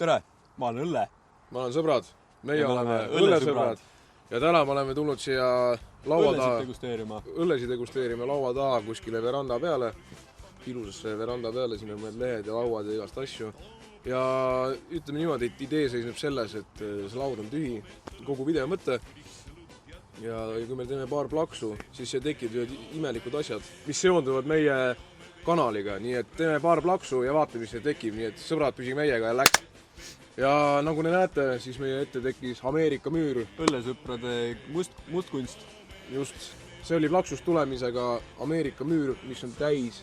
Tere, ma olen Õlle. Ma olen sõbrad. Meie oleme õllesõbrad. Ja täna me oleme tulnud siia õllesid degusteerima laua taha kuskile veranda peale. Ilusasse veranda peale, siin on meil lehed ja lauad ja igast asju. Ja ütleme niimoodi, et idee seisneb selles, et see laud on tühi, kogu video mõte. Ja kui me teeme paar plaksu, siis tekib imelikud asjad, mis seonduvad meie kanaliga. Nii et teeme paar plaksu ja vaatame, mis see tekib. Nii et sõbrad, püsi meiega ja läks. Ja nagu te näete, siis meie ette tekkis Ameerika müür. Õllesõprade mustkunst. Just. See oli plaksust tulemisega Ameerika müür, mis on täis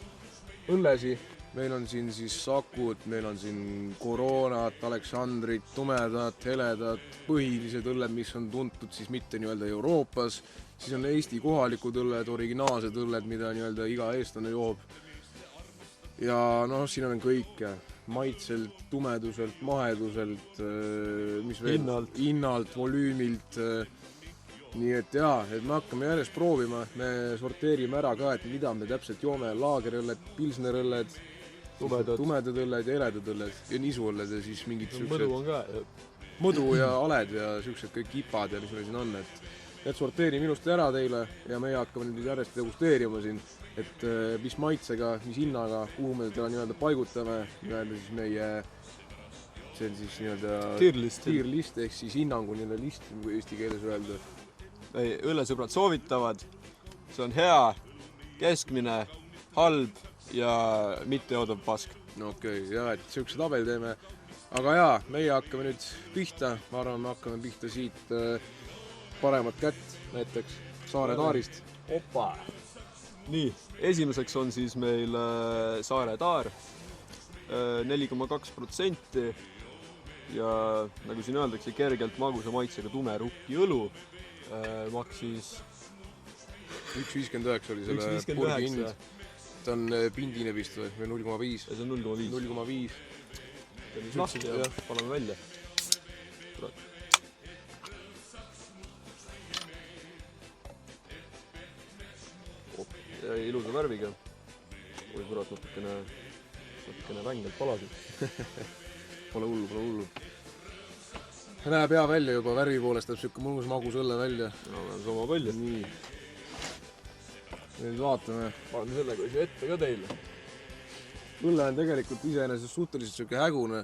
õllesi. Meil on siin siis Sakud, meil on siin Koronat, Aleksandrit, tumedad, heledad, põhilised õlled, mis on tuntud siis mitte nii-öelda Euroopas. Siis on Eesti kohalikud õlled, originaalsed õlled, mida nii-öelda iga eestlane joob. Ja noh, siin on kõike. Maitselt, tumeduselt, maheduselt, hinnalt, volüümilt. Nii et jaa, et me hakkame järjest proovima. Me sorteerime ära ka, et mida me täpselt joome. Laagerõlled, pilsnerõlled, tumedad õlled ja heledad õlled ja nisuõlled ja siis mingid mõdu on ka. Mõdu ja aled ja siuksed kõik kipad ja mis meil siin on. Et sorteerime ilusti ära teile ja meie hakkame nüüd järjest degusteerima siin. Et mis maitsega, mis hinnaga, kuhu me teda nii-öelda paigutame, nii-öelda siis meie see on siis nii-öelda tier list ehk siis hinnangu nii-öelda list, kui eesti keeles öelda. Õllesõbrad soovitavad, see on hea, keskmine, halb ja mitte joodav pask. No okei, jah, et siukse tabel teeme. Aga jaa, meie hakkame nüüd pihta, ma arvan, me hakkame pihta siit paremat kätt, näiteks Saare Taarist. Opa! Nii, esimeseks on siis meil Saare Taar 4,2% ja nagu siin öeldakse, kergelt magusa maitsega tume rukki õlu maksis 1,59 oli selle purgi hind. Ta on pindine vist või 0,5? See on 0,5. Lahti ja paneme välja. Ja ilusa värviga. Või kurat natukene vängelt palasid. Pole hullu. Näeb hea välja juba, värvi poolest täpselt siuke mõnus magus õlle välja. No, sama palju. Nii. Nüüd vaatame. Paneme sellega ise ette ka teile. Õlle on tegelikult iseenesest suhteliselt siuke hägune,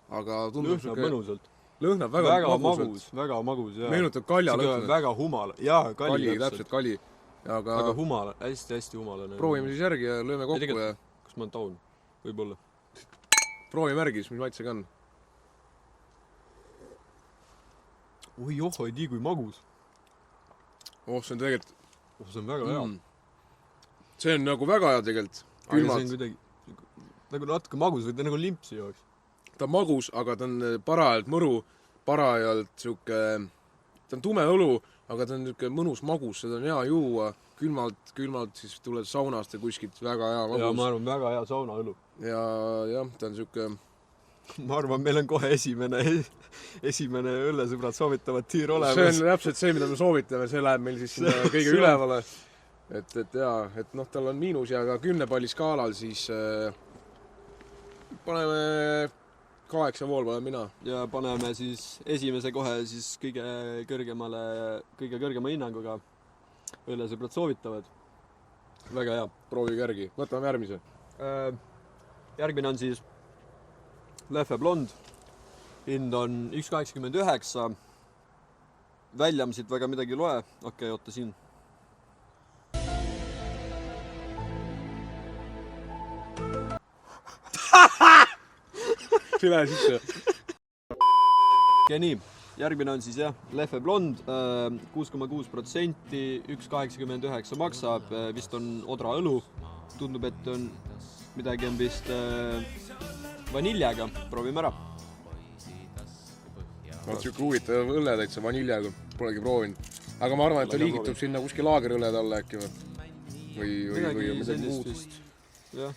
aga tundub lõhnab mõnusalt. Lõhnab väga magusalt. Väga magus, jah. Meenutab kalja lõhna. Väga humala. Jaa, kalli täpselt kali. Aga humala, hästi humalane. Proovime siis järgi ja lööme kokku ja... Kas ma olen taun? Võib-olla. Proovime järgi, mis maitsega on. Oi, ei tii kui magus. See on tegelikult... See on väga hea. See on nagu väga hea tegelikult. See on kuidagi nagu natuke magus või ta nagu limpsi jooks. Ta on magus, aga ta on parajalt mõru, parajalt siuke... Ta on tume õlu, aga ta on niisugune mõnus magus, seda on hea juua, külmalt siis tuled saunast ja kuskilt väga hea magus. Ja ma arvan, väga hea saunaõlu. Ja jah, ta on niisugune... Ma arvan, meil on kohe esimene õllesõbrad soovitavad tiir olemas. See on täpselt see, mida me soovitame, see läheb meil siis kõige ülevale. Et jaa, et noh, tal on miinus ja ka 10 palli skaalal, siis paneme 8,5 panen mina. Ja paneme siis esimese kohe siis kõige kõrgema hinnanguga. Õllesõbrad soovitavad. Väga hea. Proovige järgi. Võtame järgmise. Järgmine on siis Leffe Blond. Hind on 1,89. Välja ma siit väga midagi loe. Okei, oota siin. Lähe sisse. Ja nii, järgmine on siis jah, Leffe Blond, 6,6%, 1,89 maksab, vist on odra õlu. Tundub, et on midagi on vist vaniljaga, proovime ära. Siuke huvitav õlle täitsa vaniljaga, polegi proovinud. Aga ma arvan, et ta liigitub sinna kuskil laagerõlled alla äkki või midagi muud. Jah,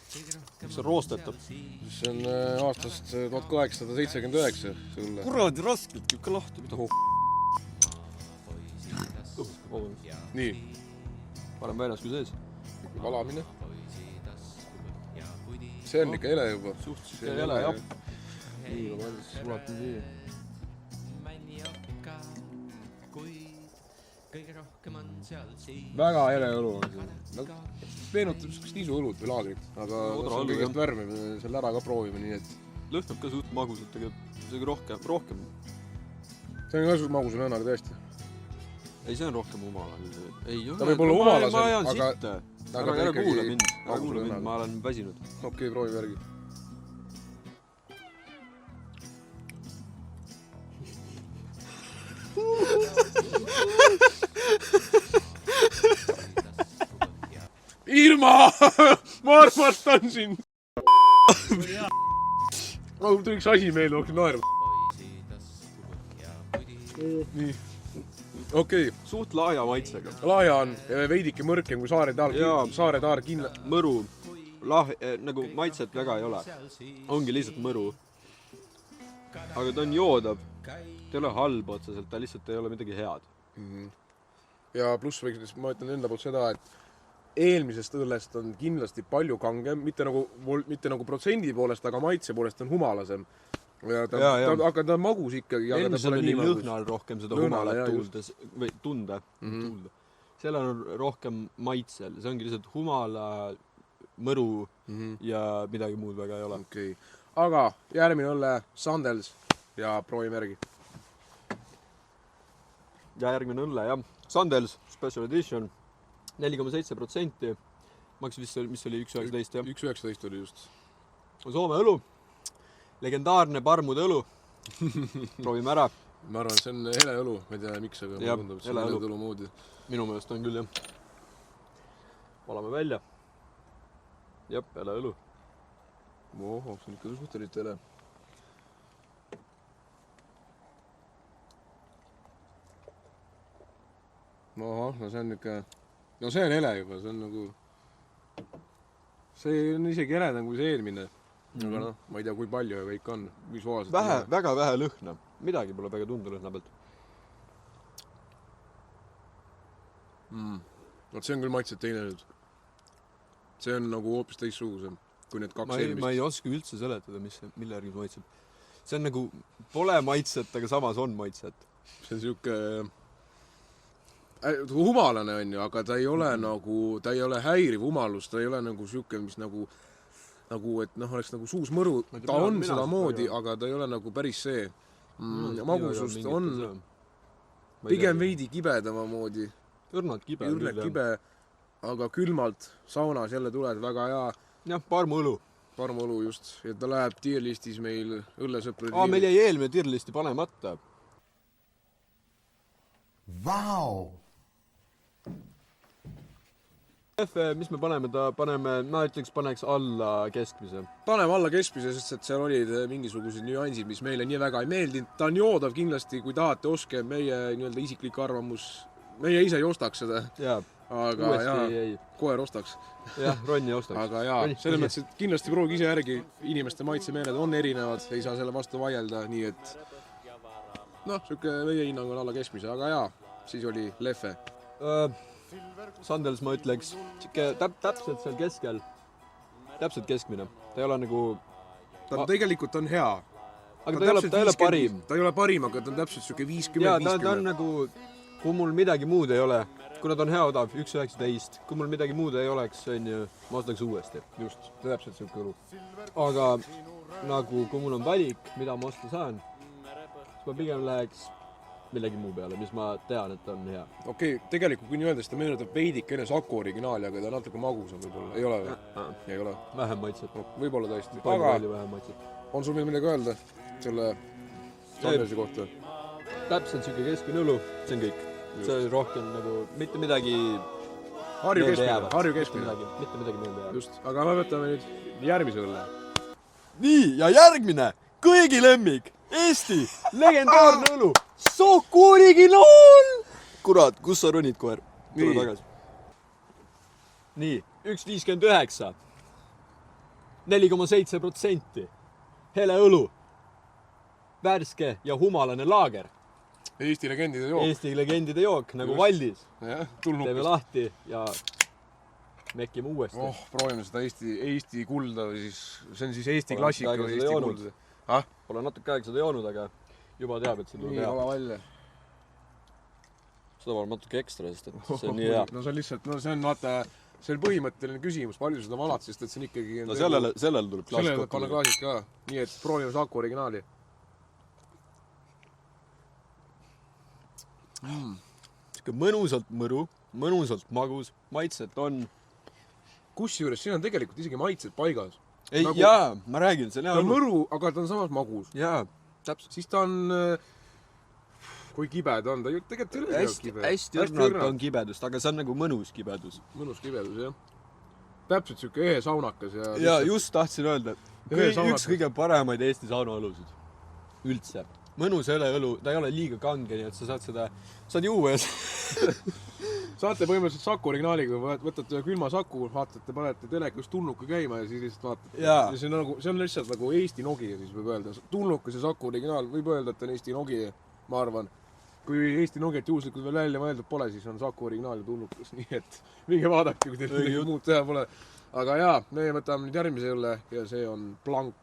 mis on roostetab? See on aastast 1879 see õlle. Kuradi raskelt, kõik lahti. Nii. Parem väljas kui sees. Valamine. See on ikka ele juba. Suhteliselt ele, jah. Nii, ma sulatan siia. Väga hele õlu on see. Meenutab niisuõlut või laagrit, aga on kõigest värve, me selle ära ka proovime, nii et... Lõhnab ka suht magusalt, aga isegi rohkem. See on ka suht magus lõhnaga tõesti. Ei, see on rohkem humala. Ta võib olla humalasem, aga... Ma ajan sitte. Ära kuula mind, ma olen väsinud. Okei, proovi järgi. Ilma! Ma armastan sind! Mul tuli üks asi meelde, hakkas naerma. Nii. Okei. Suht laaja maitsega. Laaja on veidike mõrkem kui Saare taar kindla... Mõru. Nagu maitset väga ei ole. Ongi lihtsalt mõru. Aga ta on joodav. Ta ei ole halb otseselt, ta lihtsalt ei ole midagi head. Ja pluss võiks, ma ütlen enda poolt seda, et eelmisest õllest on kindlasti palju kangem, mitte nagu protsendi poolest, aga maitse poolest on humalasem. Aga ta on magus ikkagi. Eelmisel oli lõhnal rohkem seda humalat tunda. Seal on rohkem maitsel. See ongi lihtsalt humala, mõru ja midagi muud väga ei ole. Okay. Aga järgmine õlle Sandels ja proovime järgi. Ja järgmine õlle, jah. Sandels Special Edition. 4,7%. Maks vist, mis oli 1,19, jah? 1,19 oli just. Soome õlu. Legendaarne parmude õlu. Proovime ära. Ma arvan, et see on hele õlu. Ma ei tea, miks, aga ma tundub, et see on hele õlu moodi. Minu meelest on küll, jah. Valame välja. Jep, hele õlu. Oho, see on ikka suhtelit hele. Ahah, no see on ikka... No see on hele juba, see on nagu... See on isegi heledam kui see eelmine. Aga noh, ma ei tea, kui palju ja kõik on. Väga vähe lõhna. Midagi pole väga tunda lõhna pealt. See on küll maitset teine nüüd. See on nagu hoopis teistsugusem kui need kaks eelmist. Ma ei oska üldse seletada, mille järgi maitseb. See on nagu... Pole maitset, aga samas on maitset. See on siuke... Humalane on ju, aga ta ei ole nagu, ta ei ole häiriv humalus, ta ei ole nagu siuke, mis nagu, et noh, oleks nagu suus mõru, ta on seda moodi, aga ta ei ole nagu päris see. Magusust on pigem veidi kibedama moodi. Õrnalt kibe, aga külmalt saunas jälle tuled väga hea. Jah, parmuõlu. Parmuõlu just, ja ta läheb tierlistis meil õllesõprade. Meil jäi eelmine tierlisti panemata. Vau! Mis me paneme, ma ütleks paneks alla keskmise. Paneme alla keskmise, sest et seal olid mingisugused nüansid, mis meile nii väga ei meeldinud. Ta on joodav kindlasti, kui tahate, oske meie nii-öelda isiklik arvamus. Meie ise ei ostaks seda. Aga koer ostaks. Jah, Ronni ostaks. Aga jaa, selles mõttes, et kindlasti proogi ise järgi. Inimeste maitsemeeled on erinevad, ei saa selle vastu vaielda, nii et noh, siuke meie hinnang on alla keskmise, aga jaa, siis oli Leffe. Sandels ma ütleks, täpselt seal keskel, täpselt keskmine. Ta ei ole nagu... Ta tegelikult on hea. Aga ta ei ole parim. Ta ei ole parim, aga ta on täpselt siuke 50-50. Jaa, ta on nagu, kui mul midagi muud ei ole, kuna ta on hea odav, 1,19, kui mul midagi muud ei oleks, ma ostaks uuesti. Just, täpselt siuke õlu. Aga nagu, kui mul on valik, mida ma osta saan, siis ma pigem läheks millegi muu peale, mis ma tean, et on hea. Okei, tegelikult kui nii öelda, siis ta meenutab veidikene Saku originaali, aga ta on natuke magusam võib-olla. Ei ole või? Ei ole. Vähem maitset. Võib-olla tõesti. Aga vähem maitset. On sul meil midagi öelda selle Sandelsi kohta? Täpselt siuke keskmine õlu, see on kõik. See on rohkem nagu mitte midagi Harju keskmine. Mitte midagi meelde jääb. Just, aga me võtame nüüd järgmise õlle. Nii, ja järgmine, kõigi lemmik, Eesti, legendaarne õlu, Saku originaal! Kurat, kus sa ronid, koer? Tule tagasi. Nii, 1,59. 4,7%. Hele õlu. Värske ja humalane laager. Eesti legendide jook. Eesti legendide jook, nagu Valdis. Teeme lahti ja mekkime uuesti. Proovime seda Eesti kulda või siis, see on siis Eesti klassika või Eesti kulda. Ah? Pole natuke aega seda joonud, aga juba teab, et see tuleb nii hea. kala välja. Seda valab natuke ekstra, sest et see on nii hea. No see on lihtsalt, no see on vaata, see on põhimõtteline küsimus, palju seda valad, sest et see on ikkagi... No sellele tuleb klaasid sellele kokku. panna klaasid ka. Nii et proovime Saku originaali. Siuke mõnusalt mõru, mõnusalt magus, maitset on. Kusjuures siin on tegelikult isegi maitsed paigas. Ei, jaa, ma räägin, see on hea ta on mõru, aga ta on samas magus. Jaa, täpselt. Siis ta on... Kui kibe ta on, ta ju tegelikult ei ole kibe. Hästi õrnalt on kibedust, aga see on nagu mõnus kibedus. Mõnus kibedus, jah. Täpselt siuke ehe saunakas ja... Jaa, just tahtsin öelda. Üks kõige paremaid Eesti saunaõlusid. Üldse. Mõnus õlu, ta ei ole liiga kange, nii et sa saad seda... Saad juua ja... Saate põhimõtteliselt Saku originaaliga, võtate külma Saku, vaatate, panete telekas tulnuka käima ja siis lihtsalt vaatate. Ja see on lihtsalt nagu Eesti nogi, siis võib öelda. Tulnukas ja Saku originaal võib öelda, et on Eesti nogi, ma arvan. Kui Eesti nogiat juhuslikult veel välja mõeldud pole, siis on Saku originaal ja tulnukas, nii et minge vaadake, kui teil midagi muud teha pole. Aga jaa, me võtame nüüd järgmise õlle ja see on Blanc.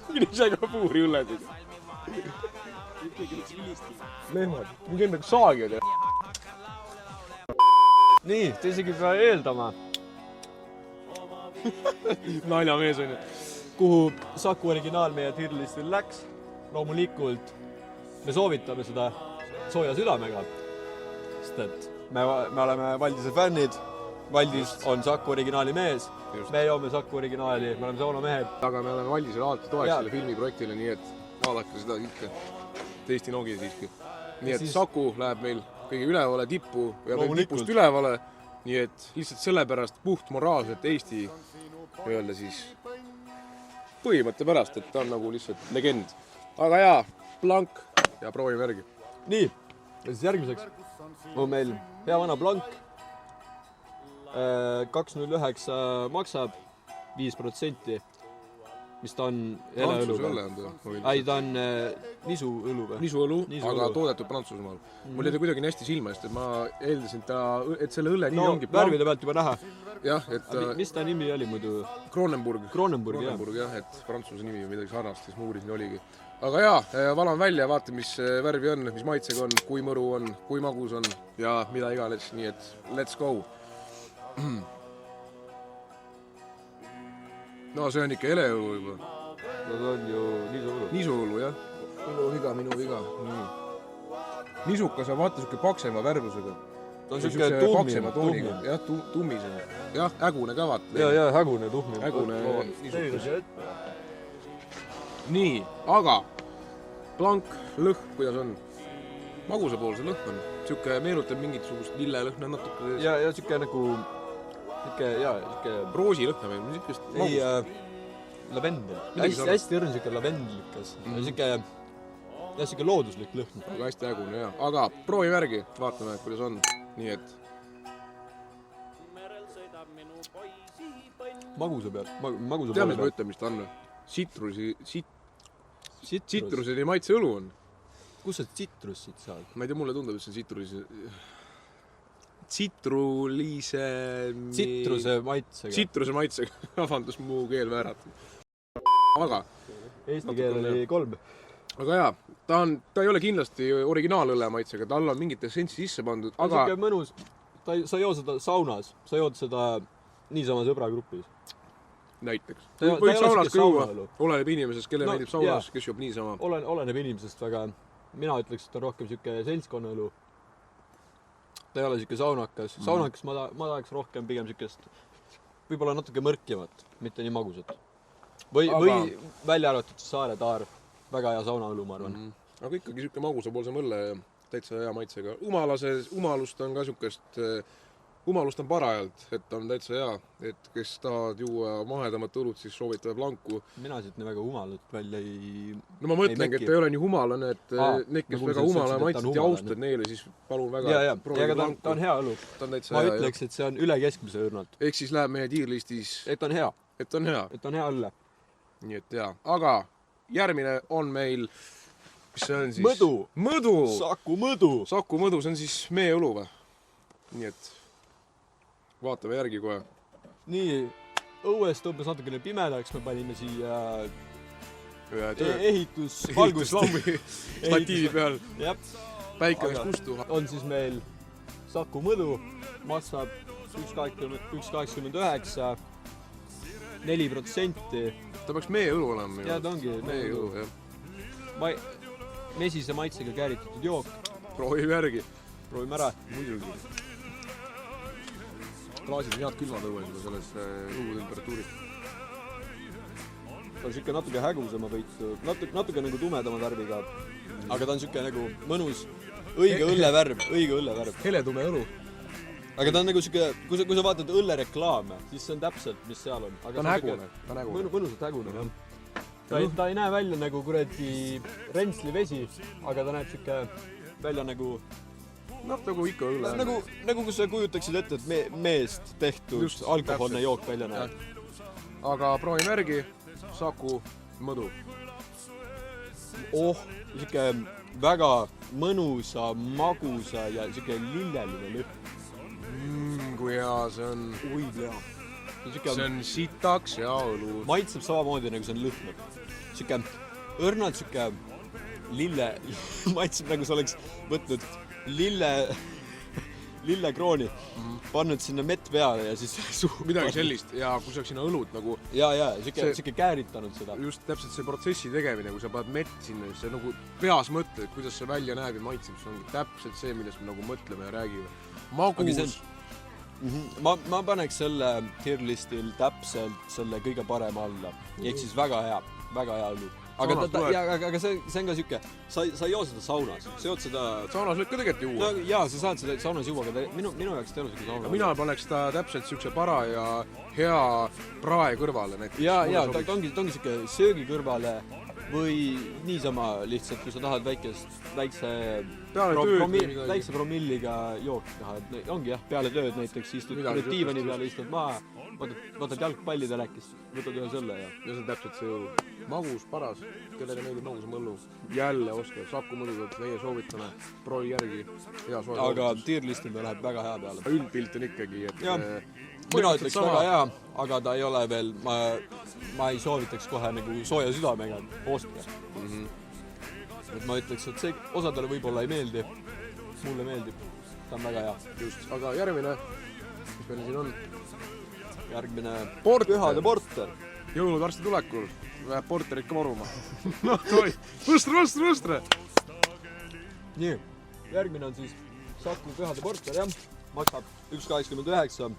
Mine ise ka puuri õlled. Lehmad, mingi enda saagid. Nii, te isegi pea eeldama. Naljamees on ju. Kuhu Saku originaal meie tierlistil läks. Loomulikult me soovitame seda sooja südamega. Sest et me oleme Valdise fännid. Valdis on Saku originaali mees. Me joome Saku originaali, me oleme saunamehed. Aga me oleme Valdisele alati toeks selle filmiprojektile, nii et vaadake seda ikka. Eesti nogi siiski. Nii et Saku läheb meil kõige ülevale tippu ja veel tipust ülevale. Nii et lihtsalt sellepärast puht moraalselt Eesti öelda siis põhimõtte pärast, et ta on nagu lihtsalt legend. Aga jaa, Blanc ja proovime järgi. Nii, ja siis järgmiseks on meil hea vana Blanc. 2,09 maksab 5%, mis ta on Prantsusõlle on ta. Ei, ta on nisuõlu või? Nisuõlu, aga toodetud Prantsusmaal. Mul jäi kuidagi hästi silma, sest ma eeldasin, et selle õlle nii ongi Blanc. Värvide pealt juba näha. Jah, et... Mis ta nimi oli muidu? Kronenburg, jah, et Prantsuse nimi või midagi sarnast, siis ma uurisin oligi. Aga jaa, valan välja, vaata, mis värvi on, mis maitsega on, kui mõru on, kui magus on ja mida iganes, nii et let's go! No see on ikka eleõlu juba. No see on ju nisuõlu. Nisuõlu, jah. Minu viga. Nisukas on vaata siuke paksema värvusega. Ta on siuke tummim. Jah, tummisem. Jah, ägune ka vaata. Jah, ägune tummim. Ägune nisukas. Nii, aga Blanc lõhn, kuidas on? Magusapoolse lõhn on. Siuke meenutab mingisugust lillelõhna natuke. Ja siuke nagu... Siuke... Roosi lõhna või niisugust magust? Ei, lavendel. Hästi õrn siuke lavendlikas. Siuke looduslik lõhn. Aga hästi ägune, jah. Aga proovime järgi, vaatame, kuidas on. Nii et... Magusa pealt. Tead, mis ma ütlen, mis ta on? Citruseni maitseõlu on. Kus see citrus siit saad? Ma ei tea, mulle tundub, et see on Citruse maitsega. Citruse maitsega. Vabandus, mu keel vääratud. Aga... Eesti keel oli 3. Aga jaa, ta ei ole kindlasti originaalõlle maitsega. Tal on mingit essentsi sisse pandud, aga... Siuke mõnus. Sa jood seda saunas. Sa jood seda niisama sõbragrupis. Näiteks. Võid saunas ka juua. Oleneb inimesest, kelle meeldib saunas, kes joob niisama. Oleneb inimesest väga... Mina ütleks, et on rohkem siuke seltskonnaõlu. Ta ei ole siuke saunakas. Saunakas ma tahaks rohkem pigem siukest võib-olla natuke mõrkivat, mitte nii magusat. Või välja arvatud Saare Taar. Väga hea saunaõlu, ma arvan. Aga ikkagi siuke magusapoolse mõlle täitsa hea maitsega. Umalust on ka siukest... Umalust on parajalt, et on täitsa hea, et kes tahavad juua mahedamat õlut, siis soovitame Blancu. Mina siit nii väga humalat välja ei... No ma mõtlengi, et ta ei ole nii humalane, et need, kes väga humala maitset ja austad neile, siis palun väga proovida Blancu. Ta on hea õlu. Ma ütleks, et see on üle keskmise õrnalt. Ehk siis läheb meie tierlistis... Et on hea. Et on hea. Et on hea õlle. Nii et hea. Aga järgmine on meil... Mis see on siis? Mõdu! Saku mõdu! Saku mõdu, see on siis meie õlu või? Nii et... vaatame järgi kohe. nii, õuest tõmbas natukene pimedaks, me panime siia ehituslambi statiivi peal. Jah. Päike läks kustu. On siis meil Saku mõdu, massab 1,89, 4%. Ta peaks meie õlu olema. Ja ta ongi meie õlu, jah. Mesise maitsega kääritatud jook. Proovime järgi. Proovime ära. Muidugi. Klaasid on head külmad õues juba selles õhutemperatuuris. Ta on siuke natuke hägusema võitu, natuke nagu tumedama värviga, aga ta on siuke nagu mõnus, õige õllevärv. Heletume õlu. Aga ta on nagu siuke, kui sa vaatad õllereklaame, siis see on täpselt, mis seal on. Ta on hägune. Mõnusalt hägune, jah. Ta ei näe välja nagu kuradi rentsli vesi, aga ta näeb siuke välja nagu... Nagu ikka õlle. Nagu kus sa kujutaksid ette, et meest tehtud just, alkoholne jook välja näeb. Aga proovime järgi. Saku mõdu. Siuke väga mõnusa, magusa ja siuke lilleline lõhn. Kui hea see on. Ui, hea. See on sitaks ja õlu. Maitseb samamoodi nagu see on lõhnab. Siuke õrnalt siuke lille, maitseb nagu sa oleks võtnud lillekrooni, pannud sinna mett peale ja siis midagi sellist ja kui sa oleks sinna õlut nagu... Ja, siuke kääritanud seda. Just täpselt see protsessi tegemine, kui sa paned mett sinna, siis sa nagu peas mõtled, kuidas see välja näeb ja maitseb. See ongi täpselt see, millest me nagu mõtleme ja räägime. Magus. Ma paneks selle tier listil täpselt selle kõige parema alla. Ehk siis väga hea õlu. Aga see on ka siuke, sa ei joo seda saunas, sa jood seda... Saunas võid ka tegelikult juua. No jaa, sa saad seda saunas juua, aga minu jaoks ei ole siuke saunas. Mina paneks ta täpselt siukse para ja hea prae kõrvale näiteks. Jaa, ta ongi siuke söögi kõrvale või niisama lihtsalt, kui sa tahad väikse promilliga jook teha. Ongi jah, peale tööd näiteks istud diivani peale, istud maha, võtad jalgpalli telekist, võtad ühe selle ja... Ja see on täpselt see õlu. Magus, paras, kellele meeldib magus mõllu. Jälle oska, Saku mõludelt meie soovitame, proovi järgi. Aga tier listil ta läheb väga hea peale. Üldpilt on ikkagi, et... Mina ütleks väga hea, aga ta ei ole veel, ma ei soovitaks kohe nagu sooja südamega ostke. Et ma ütleks, et see osadele võib-olla ei meeldi, mulle meeldib, ta on väga hea. Just, aga järgmine, mis meil siin on? Järgmine Pühade porter. Jõulud varsti tulekul, läheb porterit ka varuma. Noh, toi, võstre! Nii, järgmine on siis Saku Pühade porter, jah. Maksab 1,89.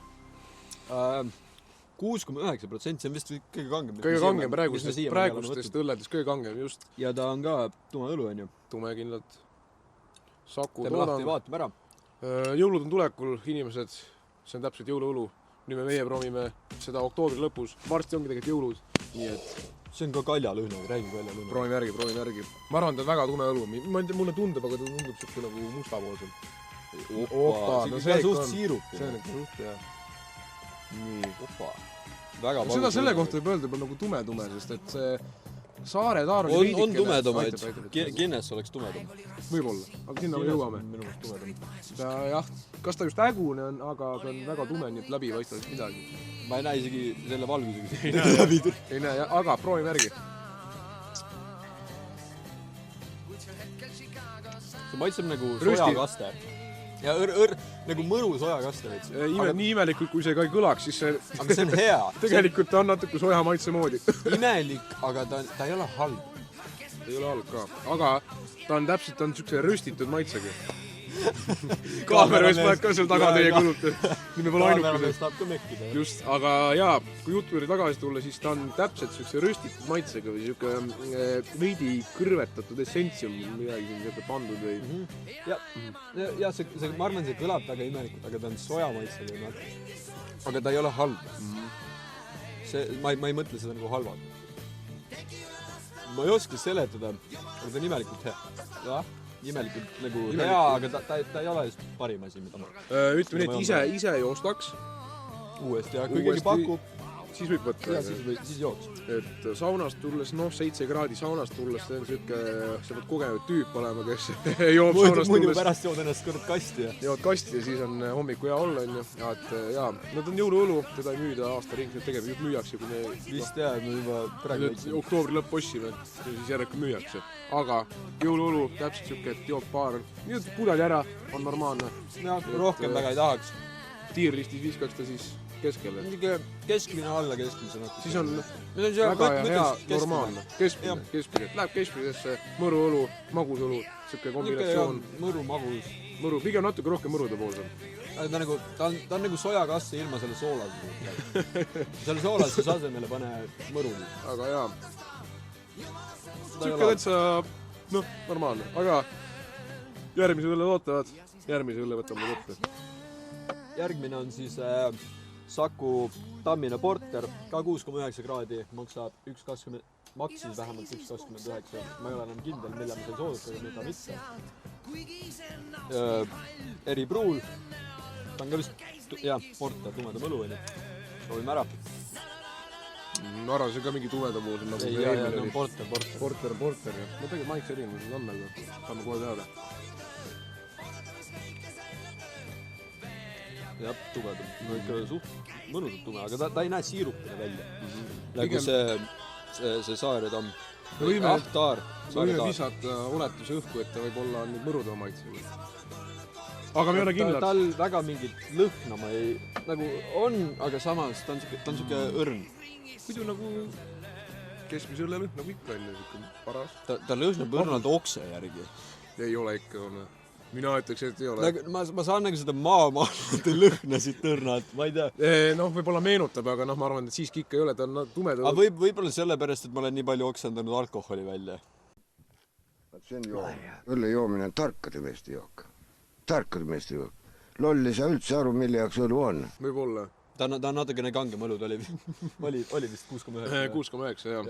6,9%, see on vist kõige kangem. Kõige kangem praegustest õlledest, kõige kangem, just. Ja ta on ka tume õlu, on ju. Tume kindlalt. Saku teeme lahti, vaatame ära. Jõulud on tulekul, inimesed, see on täpselt jõuluõlu. Nüüd me meie proovime seda oktoobri lõpus. Varsti ongi tegelikult jõulud. Nii et... See on ka kaljalõhna, räägin kaljalõhna. Proovime järgi. Ma arvan, ta on väga tume õlu. Mulle tundub, aga ta tundub siuke nagu mustapoolsel. No see on suht siirup. See on ikka suht, jah. Nii, opa. Seda selle kohta võib öelda nagu tume, sest et see Saare taar on tumedamaid. Guinness oleks tumedam. Võib-olla, aga sinna me jõuame. Minu mõist tumedam. Jah, kas ta just hägune on, aga see on väga tume, nii et läbi vaistab midagi. Ma ei näe isegi selle valgusega. Ei näe, aga proovime järgi. See maitseb nagu sojakaste. Ja nagu mõru sojakaste veits. Nii imelikult, kui see ka ei kõlaks, siis see... Aga see on hea. Tegelikult ta on natuke soja maitse moodi. Imelik, aga ta ei ole halb. Ei ole halb ka. Aga ta on täpselt siukse röstitud maitsega. Kaameramees paned ka seal taga teie kulute. Nii me pole ainukesed. Kaameramees tahab ka mekkida. Just, aga jaa, kui jutu juurde tagasi tulla, siis ta on täpselt siukse röstitud maitsega või siuke veidi kõrvetatud essentsium, midagi siin siuke pandud või... Ja see, ma arvan, see kõlab väga imelikult, aga ta on soja maitsega. Aga ta ei ole halb. Ma ei mõtle seda nagu halvalt. Ma ei oska seletada, aga ta on imelikult hea. Jah. Imelikult nagu hea, aga ta ei ole just parim asi, mida ma... Ütleme nii, et ise ei ostaks. Uuesti, ja kui keegi pakub, siis võib võtta. Ja siis jooks. Et saunast tulles, 7 kraadi saunast tulles, see on siuke, sa pead kogenud tüüp olema, kes joob saunast muidu tulles. pärast jood ennast kord kasti ja. Jood kasti ja siis on hommiku hea olla, on ju. Ja, et jaa, nad on jõuluõlu, teda ei müüda aasta ringselt tegelikult müüakse, kui me... Vist jah, me juba praegu võiksime. Oktoobri lõpp ostsime, siis järelikult müüakse. Aga jõuluõlu, täpselt siuke, et jood paar, nii pudeli ära, on normaalne. Ja, rohkem väga ei tahaks. Tiirlistis viskaks ta siis keskele. Keskmine alla keskmise. Siis on väga hea, normaalne. Keskmine. Läheb keskmisesse mõruõlu, magusõlu, siuke kombinatsioon. Mõru, magus. Mõru, pigem natuke rohkem mõrude poolsel. Ta on nagu sojakasse ilma selle soolase. Selle soolase asemele pane mõru. Aga jaa. Siuke täitsa, normaalne. Aga järgmise õlle ootavad. Järgmise õlle võtame võtte. Järgmine on siis Saku Tammine Porter, ka 6,9 kraadi, maksab 1,20, maksis vähemalt 1,29. Ma ei ole enam kindel, millal ma sai soodustada, mida mitte. Eripruul, ta on ka vist, Porter, tumeda mõlu, soovime ära. Ma arvan, see on ka mingi tumeda pool. Ei, Porter. Porter, jah. Ma tegelikult maikse erinevuses andmega, saame kohe teada. Jah, tumedam. No ikka suht mõnusalt tume, aga ta ei näe siirupina välja. Nagu see Saare-Tamm. Ahtaar. Me võime visata oletuse õhku, et ta võib olla nüüd mõruda maitsega. Aga me ei ole kindlad. Tal väga mingit lõhnama ei... Nagu on, aga samas ta on siuke õrn. Muidu nagu keskmise õlle lõhn nagu ikka on siuke paras. Ta lõhnab õrnalt okse järgi. Ei ole ikka, on. Mina ütleks, et ei ole. Ma saan nagu seda maamaalade lõhna siit õrnalt, ma ei tea. Võib-olla meenutab, aga ma arvan, et siiski ikka ei ole, ta on tumeda. Aga võib-olla sellepärast, et ma olen nii palju oksendanud alkoholi välja. See on joomine. Õlle joomine on tarkade meeste jook. Tarkade meeste jook. Loll ei saa üldse aru, mille jaoks õlu on. Võib-olla. Ta on natukene kangem õlu, ta oli vist 6,9. 6,9, jah.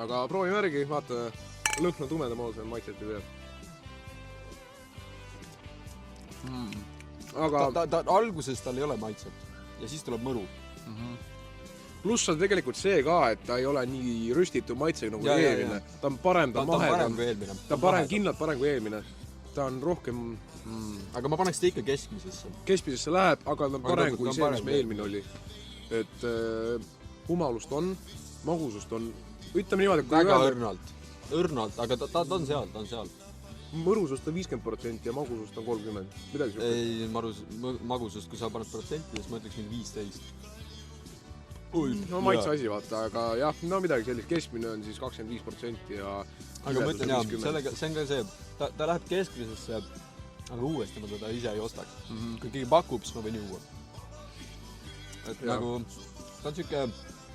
Aga proovime järgi, vaata, lõhna tumeda mood, see on maitseti veel. Aga alguses tal ei ole maitset ja siis tuleb mõru. Pluss on tegelikult see ka, et ta ei ole nii rüstitu maitsega nagu eelmine. Ta on parem, ta on mahedam. Ta on parem, kindlalt parem kui eelmine. Ta on rohkem... Aga ma paneks ta ikka keskmisesse. Keskmisesse läheb, aga ta on parem kui see, mis me eelmine oli. Et humalust on, magusust on, ütleme niimoodi... Väga õrnalt, aga ta on seal. Mõrusust on 50% ja magusust on 30%. Midagi siuke? Ei, magusust, kui sa paned protsenti, siis ma ütleks mingi 15. No maitse asi vaata, aga jah, no midagi sellist. Keskmine on siis 25% ja... Aga ma ütlen jah, see on ka see, ta läheb keskmisesse, aga uuesti ma teda ise ei ostaks. Kui keegi pakub, siis ma võin juua. Et nagu, ta on siuke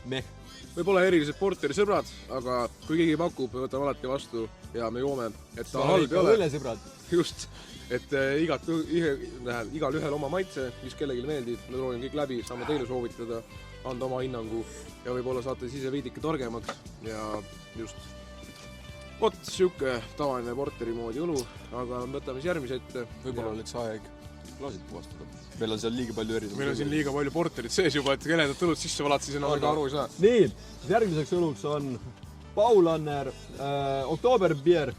meh. Võib-olla erilised Porteri sõbrad, aga kui keegi pakub, me võtame alati vastu ja me joome, et ta halb ei ole. Õllesõbrad. Just, et igal ühel oma maitse, mis kellelegi meeldib, me proovime kõik läbi, saame teile soovitada, anda oma hinnangu ja võib-olla saate siis veidike targemaks ja just. Vot siuke tavaline Porteri moodi õlu, aga võtame siis järgmise ette. Võib-olla oleks aeg klaasid puhastada. Meil on seal liiga palju erinevaid. Meil on siin liiga palju Porterit sees juba, et keledad õlut sisse valad, siis enam aru ei saa. Nii, järgmiseks õluks on Paulanner Oktoberfest beer.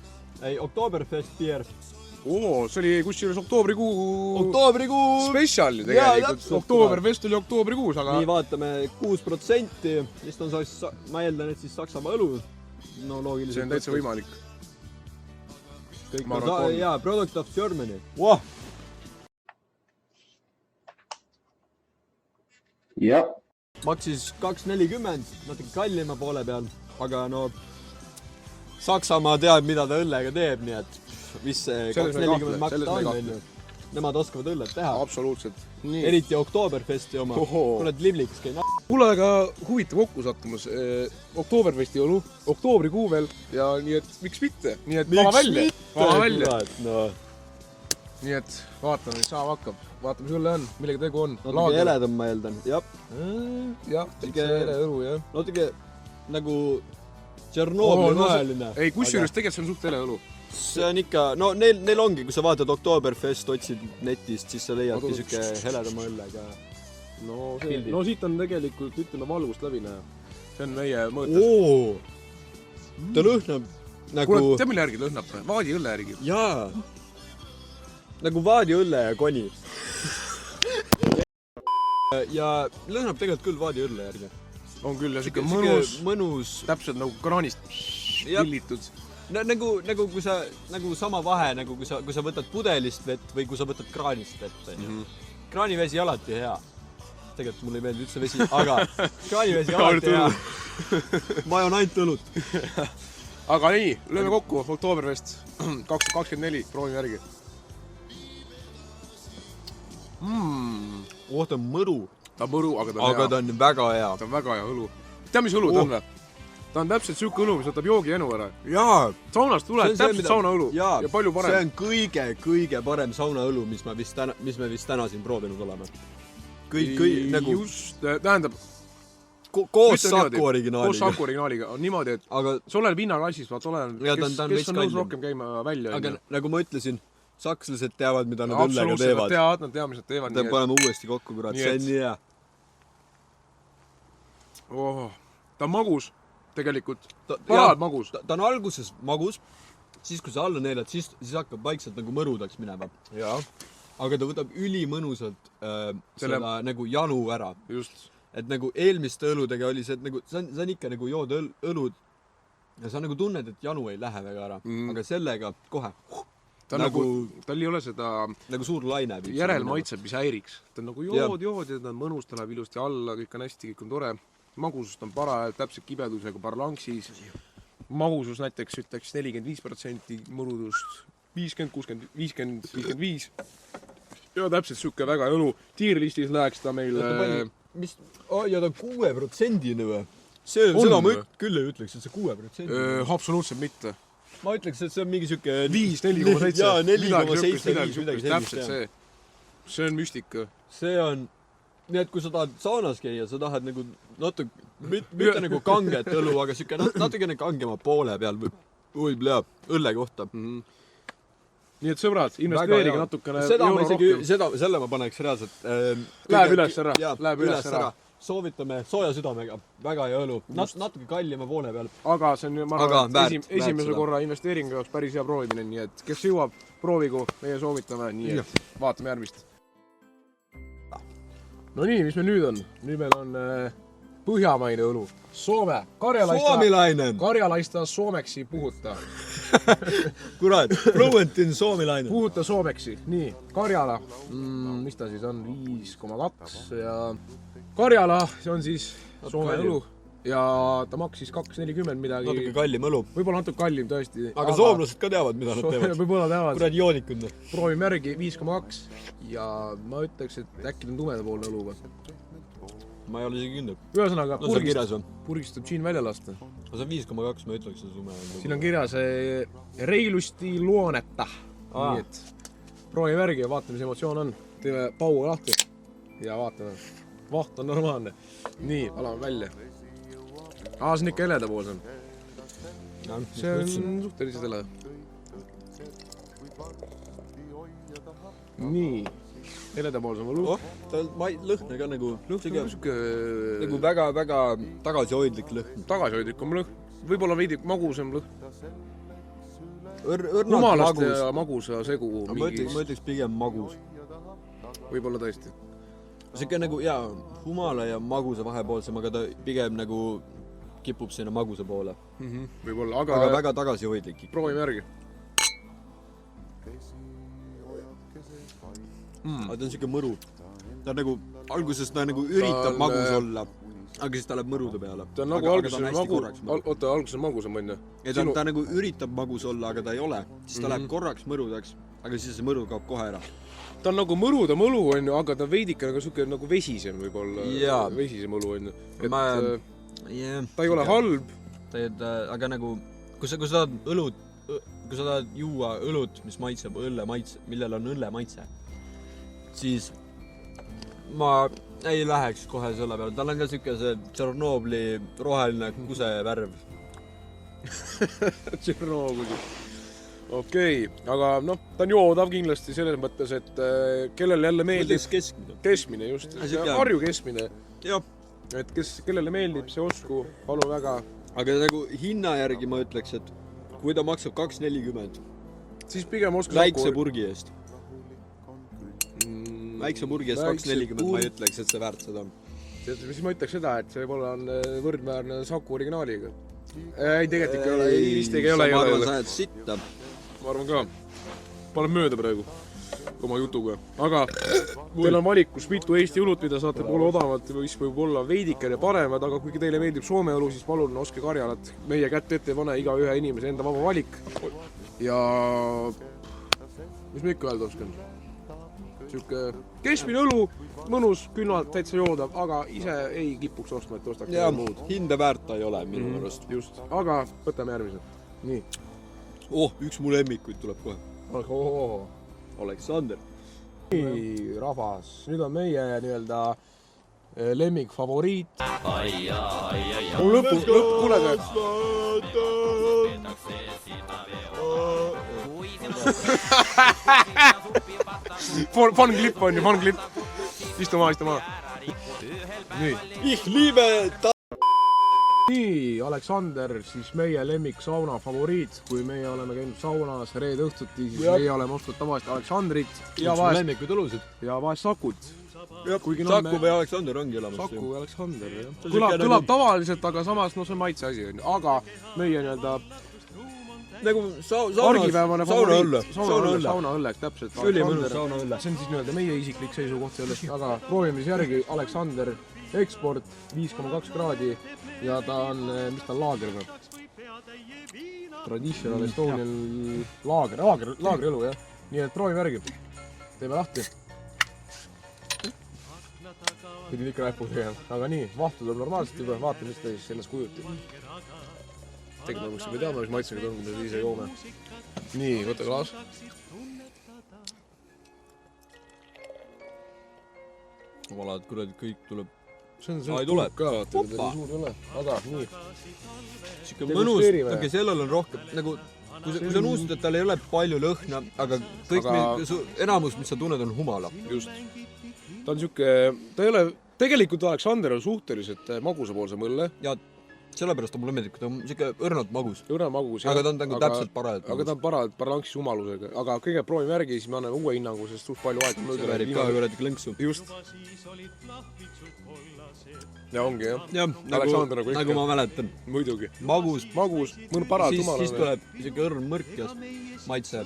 See oli kusjuures oktoobrikuu spetsial ju tegelikult. Oktoberfest oli oktoobrikuus, aga... Nii, vaatame 6%, vist on ma eeldan, et siis Saksamaa õlu. No loogiliselt. See on täitsa võimalik. Jaa, Product of Germany. Wow! Jah. Maksis 2,40, natuke kallima poole peal, aga no Saksamaa teab, mida ta õllega teeb, nii et mis see 2,40 maksta on. Nemad oskavad õllet teha. Absoluutselt. Eriti Oktoberfesti oma. Kuuled libliks käin. Kuule, aga huvitav kokkusattumus. Oktoberfesti õlu, oktoobrikuu veel ja nii et miks mitte? Nii et vama välja. Nii et vaatame, mis saama hakkab. Vaatame, mis õlle on, millega tegu on. Natuke heledam, ma eeldan. Jah, täitsa hele õlu, jah. Natuke nagu Tšernobli vaheline. Ei, kusjuures tegelikult see on suht hele õlu. See on ikka, no neil ongi, kui sa vaatad Oktoberfest, otsid netist, siis sa leiadki siuke heledama õllega. no siit on tegelikult, ütleme, valgust läbi näha. See on meie mõõtes. Ta lõhnab nagu... Kuule, tead mille järgi lõhnab? Vaadiõlle järgi. Jaa. Nagu vaadiõlle ja koni. Ja lõhnab tegelikult küll vaadiõlle järgi. On küll, ja siuke mõnus. Täpselt nagu kraanist pillitud. Nagu kui sa, nagu sama vahe, nagu kui sa võtad pudelist vett või kui sa võtad kraanist vett. Kraanivesi alati hea. Tegelikult mulle ei meeldi üldse vesi, aga kraanivesi alati hea. Ma joon ainult õlut. Aga nii, lööme kokku, Oktoberfest 2024, proovime järgi. Ta on mõru. Ta on mõru, aga ta on väga hea. Ta on väga hea õlu. Tea, mis õlu ta on või? Ta on täpselt siuke õlu, mis võtab joogi jäänu ära. Jaa. Saunast tuleb täpselt saunaõlu ja palju parem. See on kõige parem saunaõlu, mis me vist täna siin proovinud oleme. Nagu... Just, tähendab... Koos Saku originaaliga. Koos Saku originaaliga on niimoodi, et solel pinnaklassis, vaat olen, kes on nõus rohkem käima välja. Aga nagu ma ütlesin, sakslased teavad, mida nad õllega teevad. Nad teavad, mis nad teevad. Nad paneme uuesti kokku, kurat, see on nii hea. Ta on magus, tegelikult. Parad magus. Ta on alguses magus, siis kui sa alla neelad, siis hakkab vaikselt nagu mõrudaks minema. Aga ta võtab ülimõnusalt seda nagu janu ära. Just. Et nagu eelmiste õludega oli see, et nagu sa on ikka nagu jood õlud ja sa nagu tunned, et janu ei lähe väga ära. Aga sellega kohe ta nagu, tal ei ole seda nagu suur laine järelmaitseb, mis häiriks. Ta on nagu jood ja ta on mõnus, ta läheb ilusti alla, kõik on hästi, kõik on tore. Magusust on parajalt täpselt kibedusega parlanksis. Magusus näiteks ütleks 45% mõrudust, 50, 60, 50, 55. Ja täpselt siuke väga õlu. Tiirlistis läheks ta meil... Ja ta on 6%-ne või? Seda ma küll ei ütleks, et see 6%. Absoluutselt mitte. Ma ütleks, et see on mingi siuke... 5, 4,7. Jaa, 4,7. Täpselt see. See on müstika. See on... Nii et kui sa tahad saunas käia, sa tahad nagu mitte nagu kanget õlu, aga siuke natukene kangema poole peal õlle kohta. Nii et sõbrad, investeerige natukene euro rohkem. Selle ma paneks reaalselt. Läheb üles ära. Soovitame sooja südamega. Väga hea õlu. Natuke kallima poole peal. Aga see on, ma arvan, esimese korra investeeringu jaoks päris hea proovimine. Nii et kes jõuab, proovigu, meie soovitame. Nii et vaatame järgmist. No nii, mis meil nüüd on? Nüüd meil on põhjamaine õlu. Soome. Karjalaista Soomeksi puhuta. Kurat, Fluentin Soomilaine. Puhuta Soomeksi. Nii, Karjala. Mis ta siis on? 5,2 ja Karjala, see on siis Soome õlu. Ja ta maksis 2,40 midagi. Natuke kallim õlu. Võib-olla natuke kallim, tõesti. Aga soomlased ka teavad, mida nad teevad. Võib-olla teavad. Kurat joonikud. Proovime järgi 5,2 ja ma ütleks, et äkki on tumedapoolne õlu või? Ma ei ole isegi kindel. Ühesõnaga, purgistab džiin välja lasta. See on 5,2, ma ütleks, see sume. Siin on kirjas reilusti luonetta. Nii et proovime järgi ja vaatame, mis emotsioon on. Teeme paua lahti ja vaatame. Vaht on normaalne. Nii, alame välja. See on ikka heledapoolsem. See on suhteliselt heleda. Nii, heledapoolsem õlu. Ma lõhne ka nagu väga tagasihoidlik lõhn. Tagasihoidlik on lõhn. Võib-olla veidi magusem lõhn. Humalast ja magusa segu. Ma ütleks pigem magus. Võib-olla tõesti. See nagu, jaa, humala ja magusa vahepoolsem, aga ta pigem nagu kipub sinna magusa poole. Võib-olla, aga väga tagasihoidlik. Proovime järgi. Aga ta on siuke mõru. Ta on nagu, alguses ta nagu üritab magus olla, aga siis ta läheb mõrude peale. Ta on nagu alguses magusam, on ju? Ta nagu üritab magus olla, aga ta ei ole. Siis ta läheb korraks mõrudeks, aga siis see mõru kaob kohe ära. Ta on nagu mõru, on ju, aga ta veidike nagu vesisem võib-olla. Vesisem õlu, on ju. Ta ei ole halb. Aga nagu, kui sa tahad juua õlut, mis maitseb õlle maitse, millel on õlle maitse, siis ma ei läheks kohe selle peale. Tal on ka siuke see okei, aga noh, ta on joodav kindlasti selles mõttes, et kellele jälle meeldib keskmine. keskmine just, Harju keskmine, Jah. et kellele meeldib see osku, palun väga. Aga nagu hinna järgi ma ütleks, et kui ta maksab 2,40 siis pigem oskas väikse purgi eest. Väikse purgi eest 2,40 ma ei ütleks, et see väärt seda on. Siis ma ütleks seda, et see võib-olla on võrdväärne Saku originaaliga. Ei, tegelikult ei ole, vist ei ole. Ma arvan, sa jääd sitta. Ma arvan ka. Panen mööda praegu oma jutuga. Aga teil on valikus mitu Eesti õlut, mida saate poole odavalt, mis võib olla veidikene paremad, aga kuigi teile meeldib Soome õlu, siis palun oske Karjalat. Meie kätt ette ei pane, iga ühe inimese enda vaba valik. Ja mis ma ikka öelda oskan? Siuke keskmine õlu, mõnus, küllalt täitsa joodav, aga ise ei kipuks ostma, et ostaks muud. Hinda väärt ta ei ole minu arust. Just, aga võtame järgmise. Nii. Üks mu lemmikuid tuleb kohe. Aleksander. Nii, rahvas. Nüüd on meie nii-öelda lemmikfavoriit. Lõpu, kuulege. Fun klipp on ju, fun klipp. Istu maa. Nii. Ich liebe ta... Nii, Aleksander, siis meie lemmik sauna favoriit. Kui meie oleme käinud saunas reede õhtuti, siis meie oleme ostnud tavaliselt Aleksandrit. Ja vahest lemmikud õlusid. Ja vahest Sakut. Saku või Aleksander ongi elamas. Saku või Aleksander, jah. Kõlab tavaliselt, aga samas, no see on maitse asi. Aga meie nii-öelda nagu argipäevane favoriit. Saunaõlle. Täpselt. Ülimõnus saunaõlle. See on siis nii-öelda meie isiklik seisukoht sellest, aga proovime siis järgi Aleksander eksport 5,2 kraadi ja ta on, mis ta on laager või? Traditional Estonian laagriõlu, jah. Nii et proovime järgi. Teeme lahti. Pidin ikka näppu tegema, aga nii, vahtu tuleb normaalselt juba, vaatame, mis ta siis ennast kujutab. Tegelikult me teame, mis maitsega on, kui me ise joome. Nii, võta klaas. Valad, kuradi, kõik tuleb. See on tuleb ka, vaata, ta suur ei ole. Aga, nii. Siuke mõnus, aga sellel on rohkem, nagu, kui sa nuustad, et tal ei ole palju lõhna, aga kõik enamus, mis sa tunned, on humala. Just. Ta on siuke, ta ei ole, tegelikult Aleksander on suhteliselt magusapoolse mõlle. Ja sellepärast ta mulle meeldib, ta on siuke õrnalt magus. Õrnalt magus, jah. Aga ta on nagu täpselt parajalt magus. Aga ta on parajalt balanssis humalusega. Aga kõige proovime järgi, siis me anname uue hinnangu, sest suht palju aega mööda. See väärib ka kuradi klõnksu. Just. Ja ongi, jah. Jah, nagu ma mäletan. Muidugi. Magus, mõnu parajalt humalane. Siis tuleb siuke õrn mõrkjas maitse.